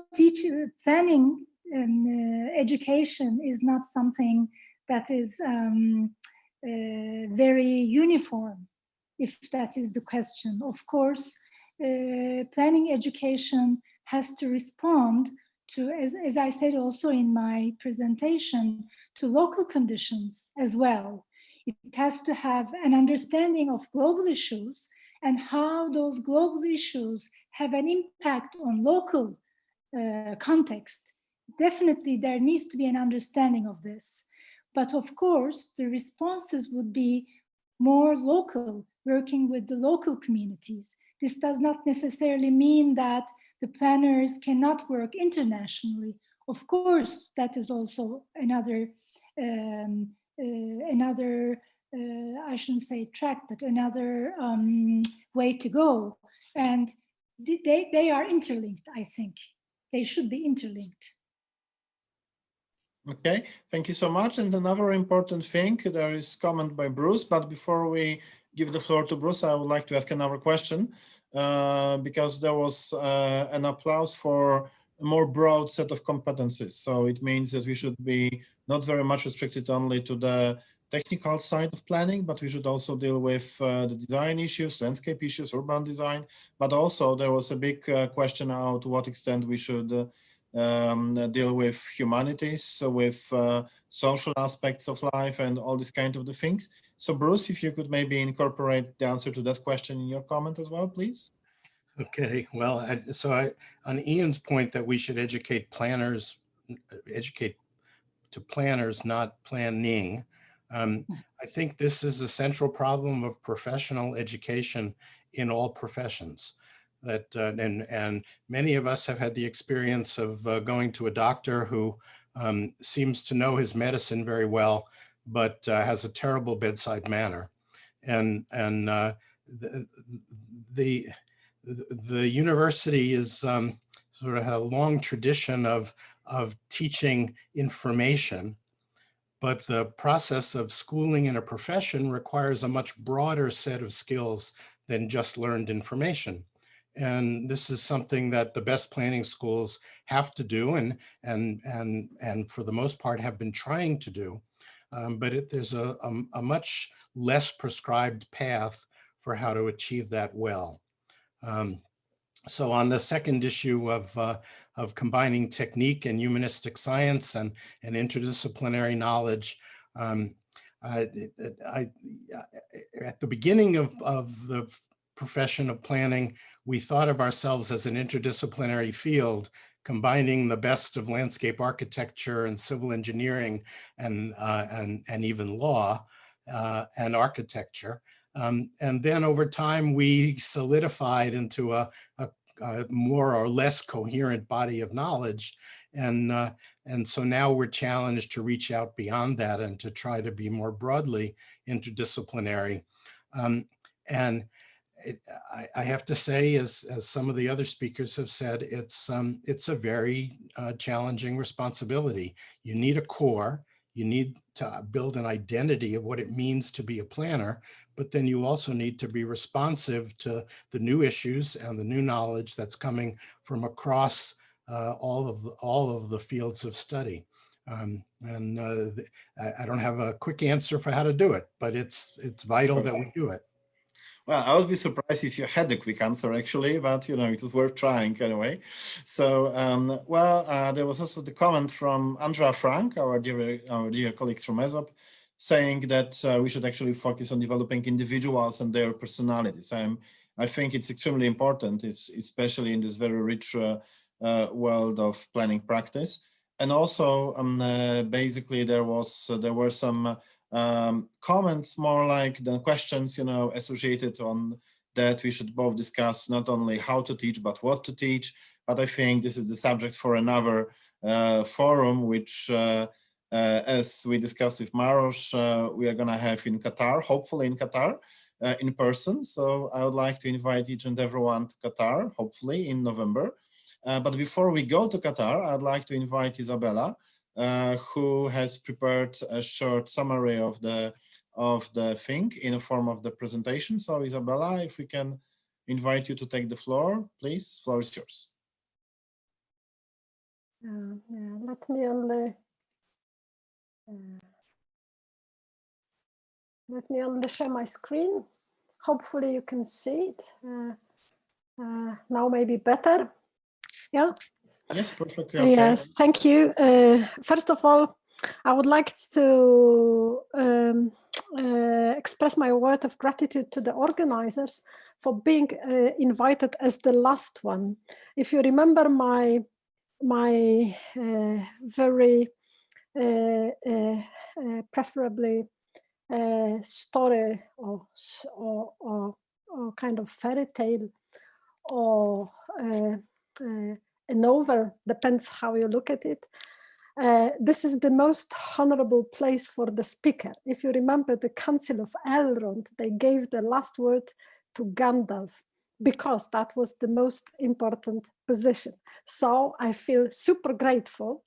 planning education is not something that is very uniform, if that is the question. Of course, planning education has to respond to, as I said also in my presentation, to local conditions as well. It has to have an understanding of global issues and how those global issues have an impact on local context. Definitely there needs to be an understanding of this. But of course, the responses would be more local, working with the local communities. This does not necessarily mean that the planners cannot work internationally. Of course, that is also another, I shouldn't say track, but another way to go. And they are interlinked, I think. They should be interlinked. Okay, thank you so much. And another important thing, there is comment by Bruce, but before we give the floor to Bruce, I would like to ask another question, because there was an applause for a more broad set of competencies. So it means that we should be not very much restricted only to the technical side of planning, but we should also deal with the design issues, landscape issues, urban design, but also there was a big question to what extent we should deal with humanities, with social aspects of life and all these kind of the things. So Bruce, if you could maybe incorporate the answer to that question in your comment as well, please. Okay, well, on Ian's point that we should educate to planners, not planning, I think this is a central problem of professional education in all professions. That and many of us have had the experience of going to a doctor who seems to know his medicine very well, but has a terrible bedside manner. And the university is sort of a long tradition of teaching information, but the process of schooling in a profession requires a much broader set of skills than just learned information. And this is something that the best planning schools have to do and for the most part have been trying to do. But there's a much less prescribed path for how to achieve that well. So on the second issue of combining technique and humanistic science and interdisciplinary knowledge, at the beginning of the profession of planning, we thought of ourselves as an interdisciplinary field, combining the best of landscape architecture and civil engineering and even law and architecture. And then over time, we solidified into a more or less coherent body of knowledge. And so now we're challenged to reach out beyond that and to try to be more broadly interdisciplinary. And I have to say, as some of the other speakers have said, it's a very challenging responsibility. You need a core, you need to build an identity of what it means to be a planner, but then you also need to be responsive to the new issues and the new knowledge that's coming from across all of the fields of study. I don't have a quick answer for how to do it, but it's vital that we do it. Well, I would be surprised if you had a quick answer, actually, but it was worth trying anyway. So, there was also the comment from Andrea Frank, our dear colleagues from AESOP, saying that we should actually focus on developing individuals and their personalities. I think it's extremely important, especially in this very rich world of planning practice. And also, basically, there were some comments more like than questions, associated on that we should both discuss not only how to teach, but what to teach. But I think this is the subject for another forum, which, as we discussed with Maros, we are going to have in Qatar, hopefully in Qatar, in person. So I would like to invite each and everyone to Qatar, hopefully in November. But before we go to Qatar, I'd like to invite Isabella, who has prepared a short summary of the thing in the form of the presentation. So Isabella, if we can invite you to take the floor, please, floor is yours. Let me only share my screen. Hopefully you can see it. Now maybe better. Yeah. Yes, perfectly okay. Yes, thank you. First of all, I would like to express my word of gratitude to the organizers for being invited as the last one. If you remember my very preferably story or kind of fairy tale or a novel, depends how you look at it. This is the most honorable place for the speaker. If you remember the Council of Elrond, they gave the last word to Gandalf because that was the most important position. So I feel super grateful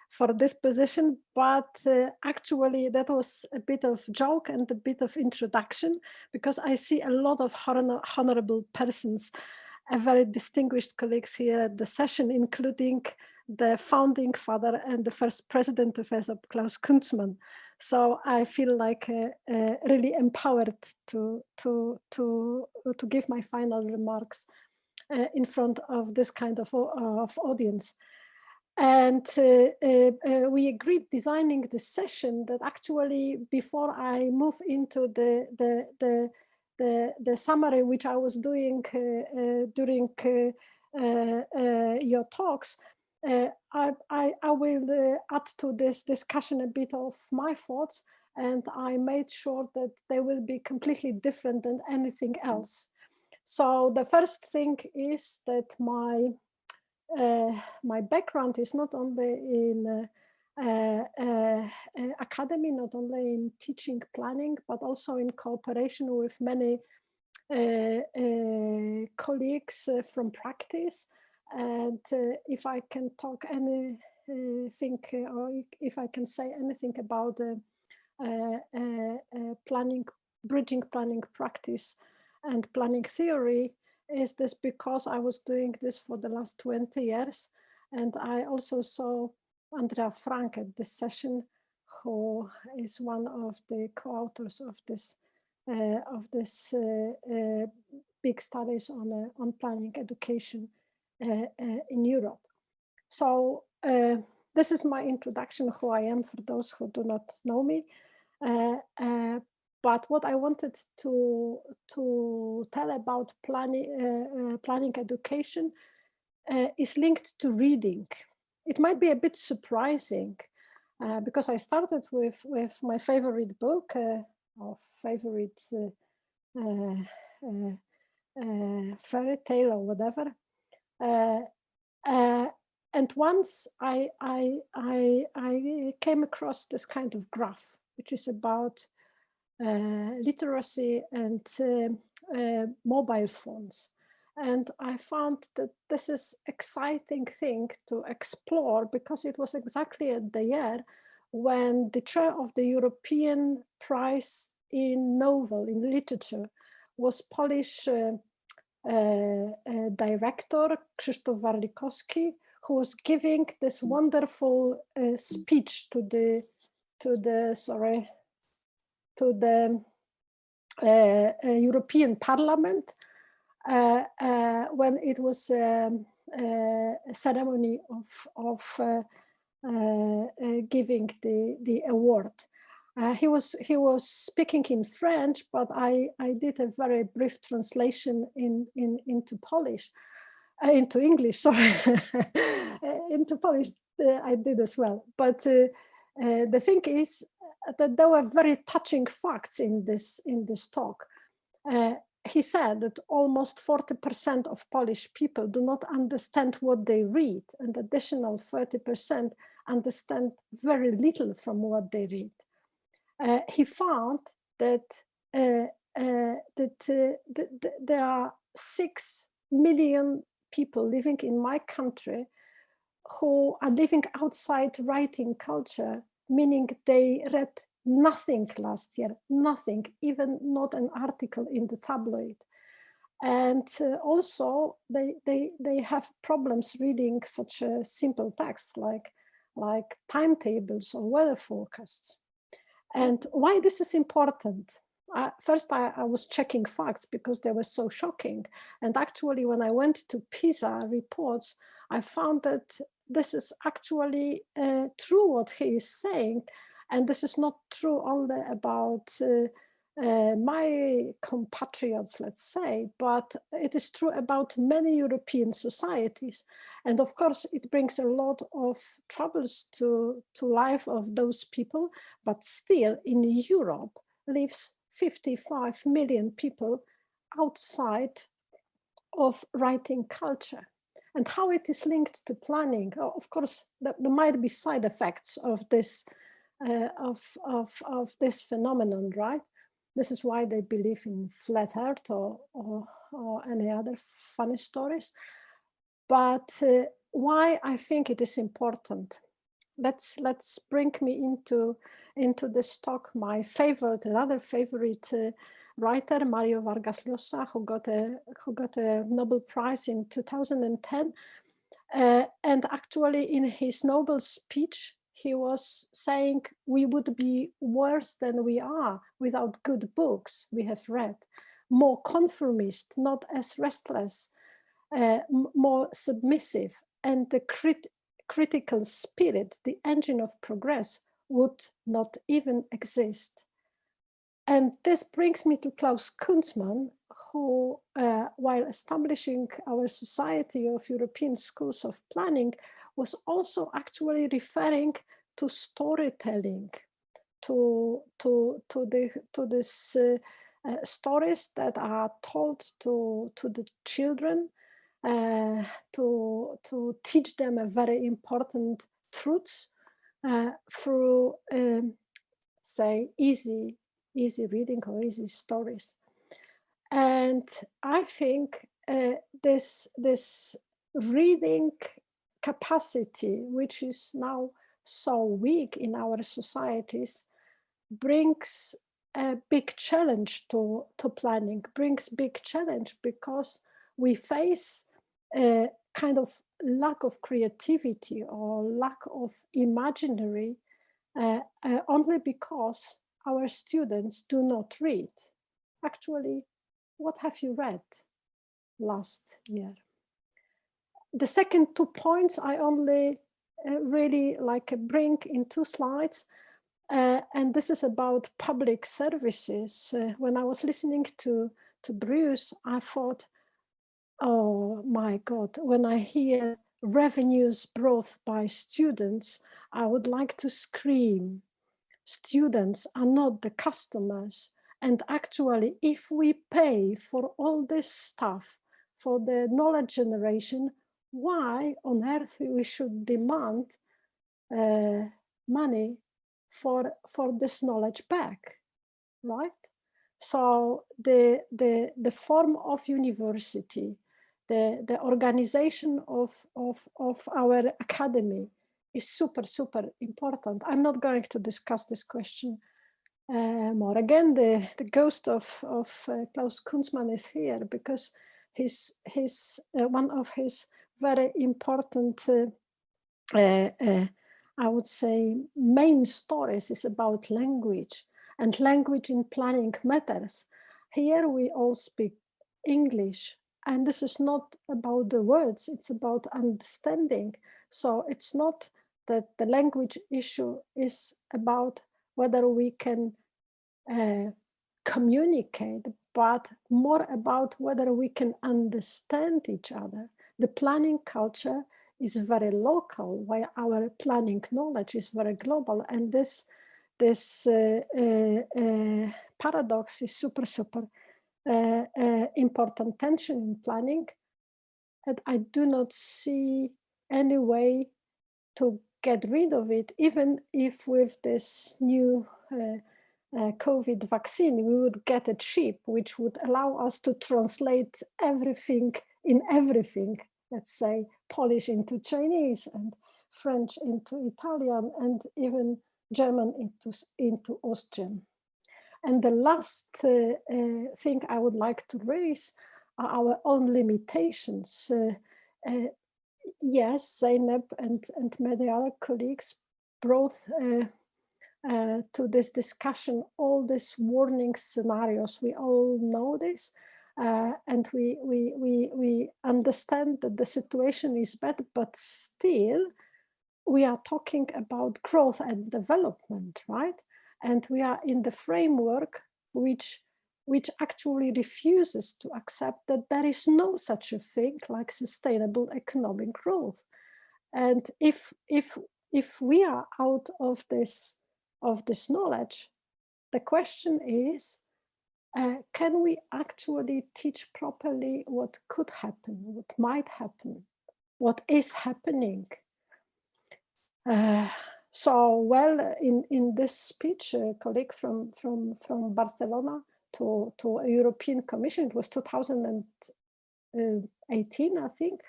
for this position, but actually that was a bit of joke and a bit of introduction, because I see a lot of honorable persons, very distinguished colleagues here at the session, including the founding father and the first president of AESOP, Klaus Kunzmann. So I feel like really empowered to give my final remarks in front of this kind of audience. And we agreed designing this session that actually before I move into the summary which I was doing during your talks, I will add to this discussion a bit of my thoughts, and I made sure that they will be completely different than anything else. So the first thing is that my background is not only in academy, not only in teaching planning, but also in cooperation with many colleagues from practice. And if I can talk anything, or if I can say anything about planning, bridging planning practice and planning theory, is this because I was doing this for the last 20 years. And I also saw Andrea Frank at this session, who is one of the co-authors of this big studies on planning education in Europe. So this is my introduction, who I am, for those who do not know me. But what I wanted to tell about planning education is linked to reading. It might be a bit surprising because I started with my favorite book or favorite fairy tale or whatever. And once I came across this kind of graph, which is about literacy and mobile phones. And I found that this is exciting thing to explore because it was exactly at the year when the chair of the European Prize in Novel, in Literature, was Polish director Krzysztof Warlikowski, who was giving this wonderful speech to the European Parliament when it was a ceremony of giving the award. He was speaking in French, but I did a very brief translation into Polish, into English. Sorry, into Polish I did as well. But the thing is that there were very touching facts in this talk. He said that almost 40% of Polish people do not understand what they read, and additional 30% understand very little from what they read. He found that there are 6 million people living in my country who are living outside writing culture, meaning they read nothing last year, nothing, even not an article in the tabloid. And also they have problems reading such a simple text like timetables or weather forecasts. And why this is important? First, I was checking facts because they were so shocking. And actually, when I went to PISA reports, I found that this is actually true what he is saying. And this is not true only about my compatriots, let's say, but it is true about many European societies. And of course, it brings a lot of troubles to life of those people, but still in Europe lives 55 million people outside of writing culture. And how it is linked to planning, of course, there might be side effects of this of this phenomenon, right? This is why they believe in flat earth or any other funny stories. But why I think it is important. Let's bring me into this talk. My favorite, another favorite writer, Mario Vargas Llosa, who got a Nobel Prize in 2010, and actually in his Nobel speech, he was saying we would be worse than we are without good books we have read, more conformist, not as restless, more submissive, and the critical spirit, the engine of progress, would not even exist. And this brings me to Klaus Kunzmann, who, while establishing our Society of European Schools of Planning, was also actually referring to storytelling, to these stories that are told to the children, to teach them a very important truths through, say, easy reading or easy stories. And I think this reading capacity, which is now so weak in our societies, brings a big challenge to planning, brings big challenge because we face a kind of lack of creativity or lack of imaginary only because our students do not read. Actually, what have you read last year? The second 2 points I only really bring in 2 slides. And this is about public services. When I was listening to Bruce, I thought, oh my God, when I hear revenues brought by students, I would like to scream. Students are not the customers. And actually, if we pay for all this stuff, for the knowledge generation, why on earth we should demand money for this knowledge back, right? So the form of university, the organization of our academy is super, super important. I'm not going to discuss this question more. Again, the ghost of Klaus Kunzmann is here because his one of his very important I would say main stories is about language, and language in planning matters. Here we all speak English, and this is not about the words, it's about understanding. So it's not that the language issue is about whether we can communicate, but more about whether we can understand each other. The planning culture is very local, while our planning knowledge is very global. And this paradox is super, super important tension in planning. And I do not see any way to get rid of it, even if with this new COVID vaccine, we would get a chip which would allow us to translate everything in everything. Let's say Polish into Chinese and French into Italian and even German into Austrian. And the last thing I would like to raise are our own limitations. Yes, Zeynep and many other colleagues brought to this discussion all these warning scenarios. We all know this. And we understand that the situation is bad, but still we are talking about growth and development, right? And we are in the framework which actually refuses to accept that there is no such a thing like sustainable economic growth. And if we are out of this knowledge, the question is, can we actually teach properly what could happen, what might happen, what is happening? So, well, in this speech, a colleague from Barcelona to a European Commission, it was 2018, I think,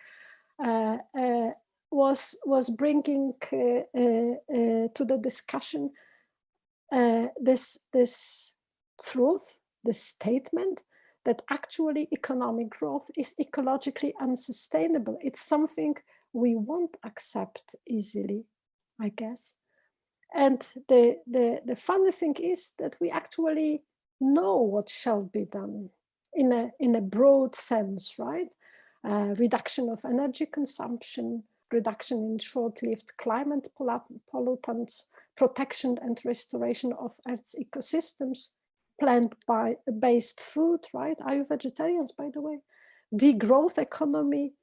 was bringing to the discussion this truth, the statement that actually economic growth is ecologically unsustainable. It's something we won't accept easily, I guess. And the funny thing is that we actually know what shall be done in a broad sense, right? Reduction of energy consumption, reduction in short-lived climate pollutants, protection and restoration of Earth's ecosystems, plant-based food, right? Are you vegetarians, by the way? Degrowth economy,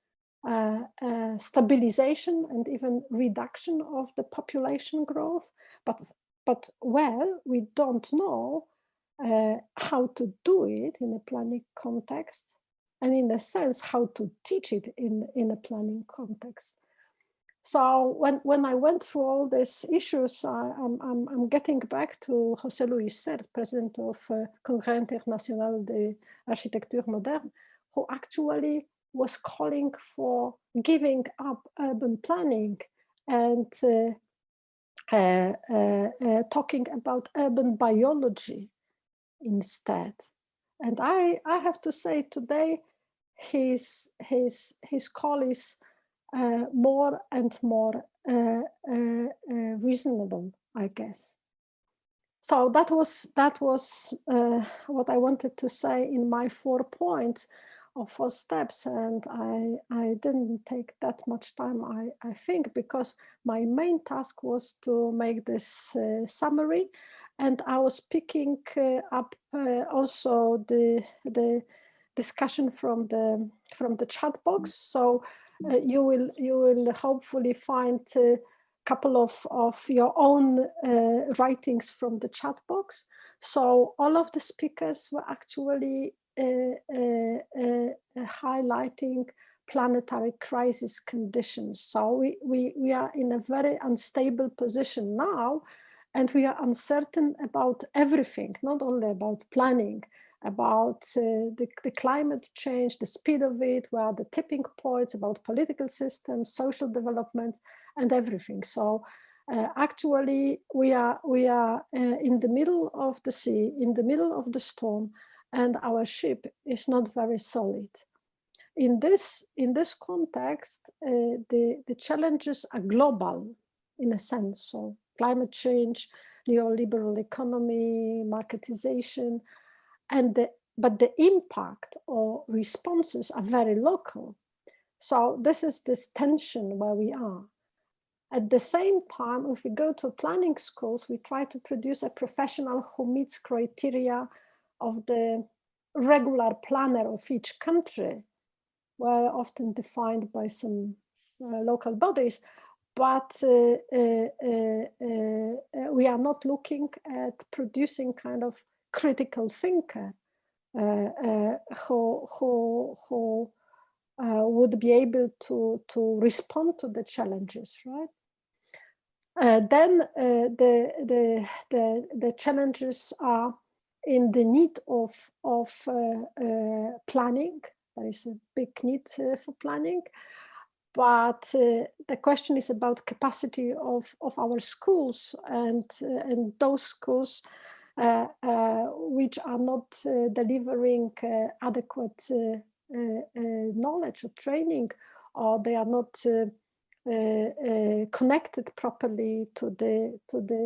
stabilization and even reduction of the population growth. But well, we don't know how to do it in a planning context, and in a sense, how to teach it in a planning context. So when I went through all these issues, I'm getting back to José Luis Sert, president of Congrès International de Architecture Moderne, who actually was calling for giving up urban planning and talking about urban biology instead. And I have to say today, his call is more and more reasonable, I guess. So that was what I wanted to say in my 4 points. first steps, and I didn't take that much time, I think, because my main task was to make this summary, and I was picking up also the discussion from the chat box. So you will hopefully find a couple of your own writings from the chat box. So all of the speakers were actually highlighting planetary crisis conditions. So we are in a very unstable position now, and we are uncertain about everything, not only about planning, about the climate change, the speed of it, where are the tipping points, about political systems, social development, and everything. So actually, we are in the middle of the sea, in the middle of the storm, and our ship is not very solid. In this context, the challenges are global, in a sense. So climate change, neoliberal economy, marketization, but the impact or responses are very local. So this is this tension where we are. At the same time, if we go to planning schools, we try to produce a professional who meets criteria of the regular planner of each country, were often defined by some local bodies, but we are not looking at producing kind of critical thinker who would be able to respond to the challenges, right? Then the challenges are in the need of planning. There is a big need for planning, but the question is about capacity of our schools and those schools which are not delivering adequate knowledge or training, or they are not connected properly to the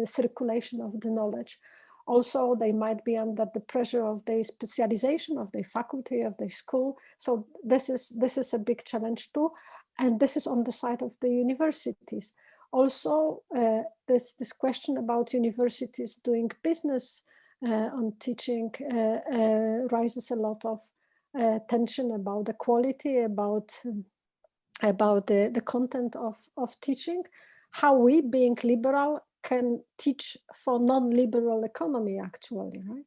circulation of the knowledge. Also, they might be under the pressure of the specialization of the faculty of the school. So this is a big challenge too, and this is on the side of the universities. Also, this question about universities doing business on teaching raises a lot of tension about the quality, about the content of teaching, how we, being liberal, can teach for non-liberal economy, actually, right?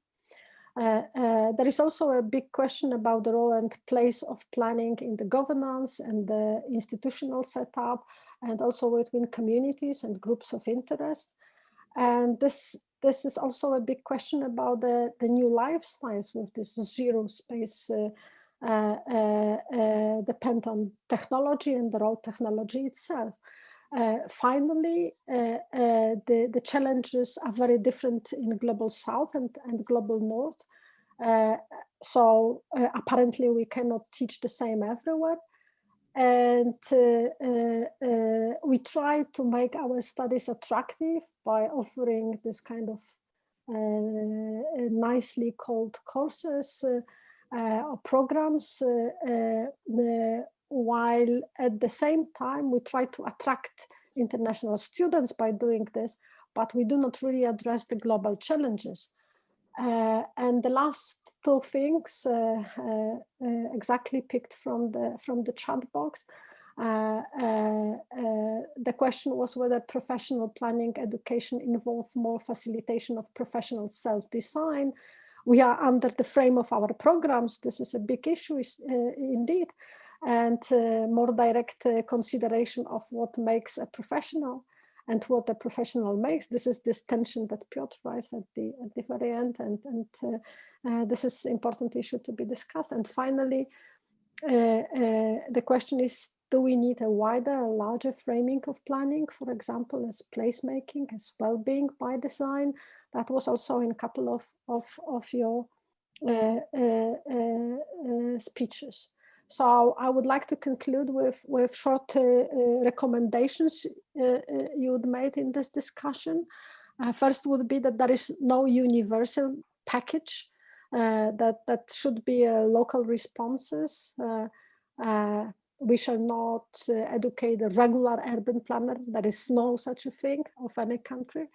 There is also a big question about the role and place of planning in the governance and the institutional setup, and also between communities and groups of interest. And this is also a big question about the new lifestyles with this zero space depend on technology and the role technology itself. Finally, the challenges are very different in global south and global north. So apparently we cannot teach the same everywhere. And we try to make our studies attractive by offering this kind of nicely called courses or programs, while at the same time we try to attract international students by doing this, but we do not really address the global challenges. And the last two things, exactly picked from the chat box. The question was whether professional planning education involve more facilitation of professional self-design. We are under the frame of our programs. This is a big issue indeed, and more direct consideration of what makes a professional and what a professional makes. This is this tension that Piotr raised at the very end, and this is an important issue to be discussed. And finally, the question is, do we need a wider, larger framing of planning, for example, as placemaking, as well-being by design? That was also in a couple of your speeches. So I would like to conclude with short recommendations you would made in this discussion. First would be that there is no universal package that should be local responses. We shall not educate a regular urban planner. There is no such a thing of any country.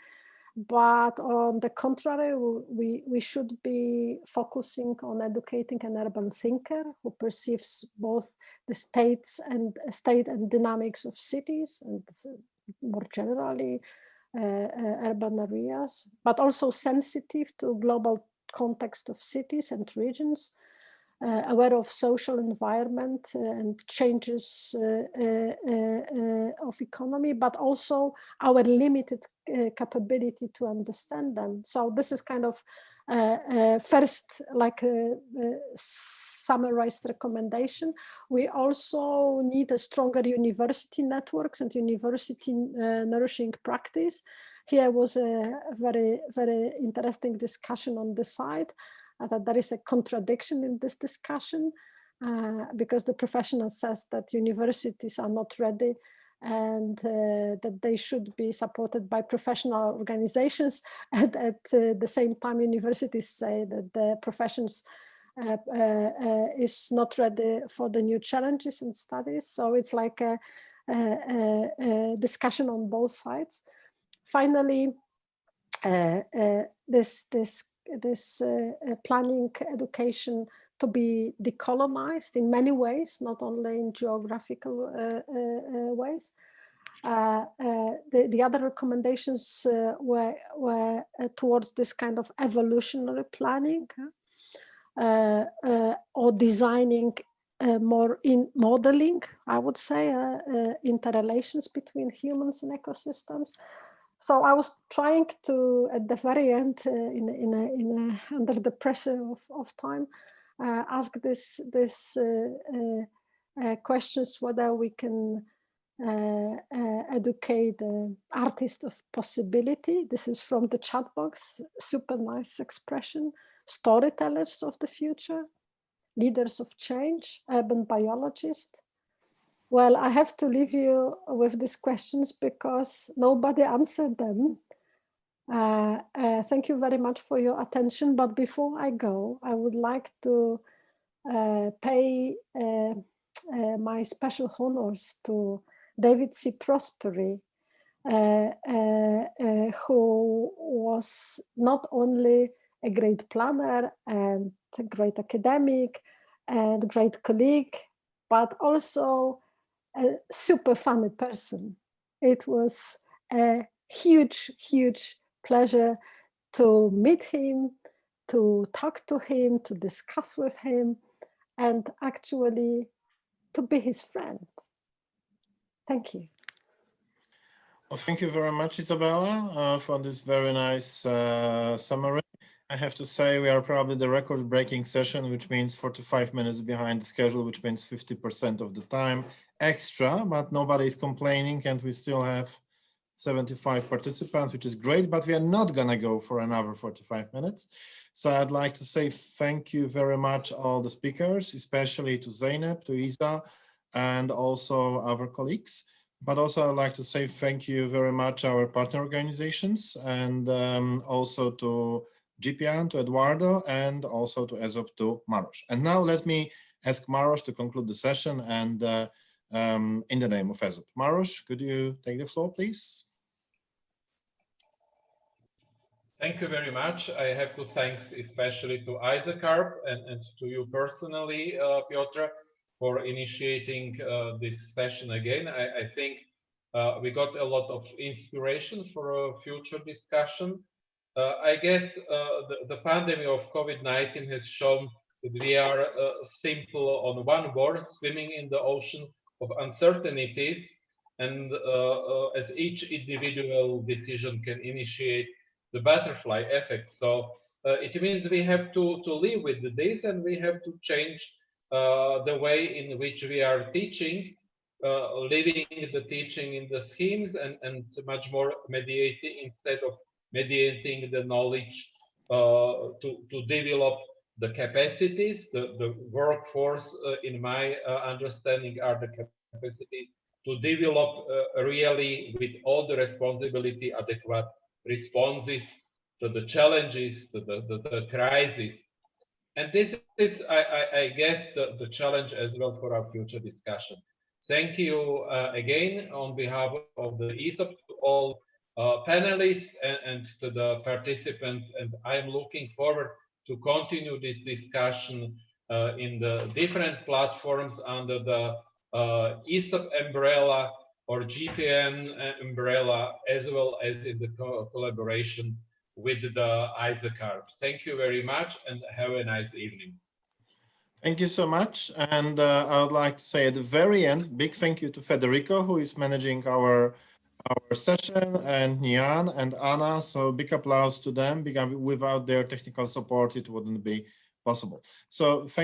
But on the contrary, we should be focusing on educating an urban thinker who perceives both the state and dynamics of cities and more generally urban areas, but also sensitive to global context of cities and regions, aware of social environment and changes of economy, but also our limited capability to understand them. So this is kind of first, like summarized recommendation. We also need a stronger university networks and university nourishing practice. Here was a very, very interesting discussion on the side. That there is a contradiction in this discussion because the professional says that universities are not ready and that they should be supported by professional organizations, and at the same time universities say that the professions is not ready for the new challenges and studies. So it's like a discussion on both sides. Finally, this planning education to be decolonized in many ways, not only in geographical ways. The other recommendations were towards this kind of evolutionary planning or designing more in modeling, I would say, interrelations between humans and ecosystems. So I was trying to, at the very end, under the pressure of time, ask this questions whether we can educate artists of possibility. This is from the chat box, super nice expression. Storytellers of the future, leaders of change, urban biologists. Well, I have to leave you with these questions because nobody answered them. Thank you very much for your attention. But before I go, I would like to pay my special honors to David C. Prosperi, who was not only a great planner and a great academic and great colleague, but also a super funny person. It was a huge, huge pleasure to meet him, to talk to him, to discuss with him, and actually to be his friend. Thank you. Well, thank you very much, Isabella, for this very nice summary. I have to say we are probably the record-breaking session, which means 45 minutes behind the schedule, which means 50% of the time extra, but nobody is complaining, and we still have 75 participants, which is great, but we are not gonna go for another 45 minutes. So I'd like to say thank you very much all the speakers, especially to Zeynep, to Isa, and also our colleagues. But also I'd like to say thank you very much our partner organizations, and also to GPN, to Eduardo, and also to AESOP, to Maros. And now let me ask Maros to conclude the session, and in the name of AESOP. Maros, could you take the floor, please? Thank you very much. I have to thank especially to ISOCARP and to you personally, Piotr, for initiating this session again. I think we got a lot of inspiration for a future discussion. I guess the pandemic of COVID-19 has shown that we are simple on one word, swimming in the ocean of uncertainties, and as each individual decision can initiate the butterfly effect. So it means we have to live with this, and we have to change the way in which we are teaching, living the teaching in the schemes, and much more mediating instead of mediating the knowledge to develop the capacities. The workforce, in my understanding, are the capacities to develop really with all the responsibility adequate responses to the challenges, to the crisis. And this is, I guess, the challenge as well for our future discussion. Thank you again on behalf of the AESOP to all panelists and to the participants. And I'm looking forward to continue this discussion in the different platforms under the AESOP umbrella or GPN umbrella, as well as in the collaboration with the ISOCARP. Thank you very much and have a nice evening. Thank you so much. And I would like to say at the very end, big thank you to Federico, who is managing our session, and Nian and Anna. So big applause to them, because without their technical support, it wouldn't be possible. So thank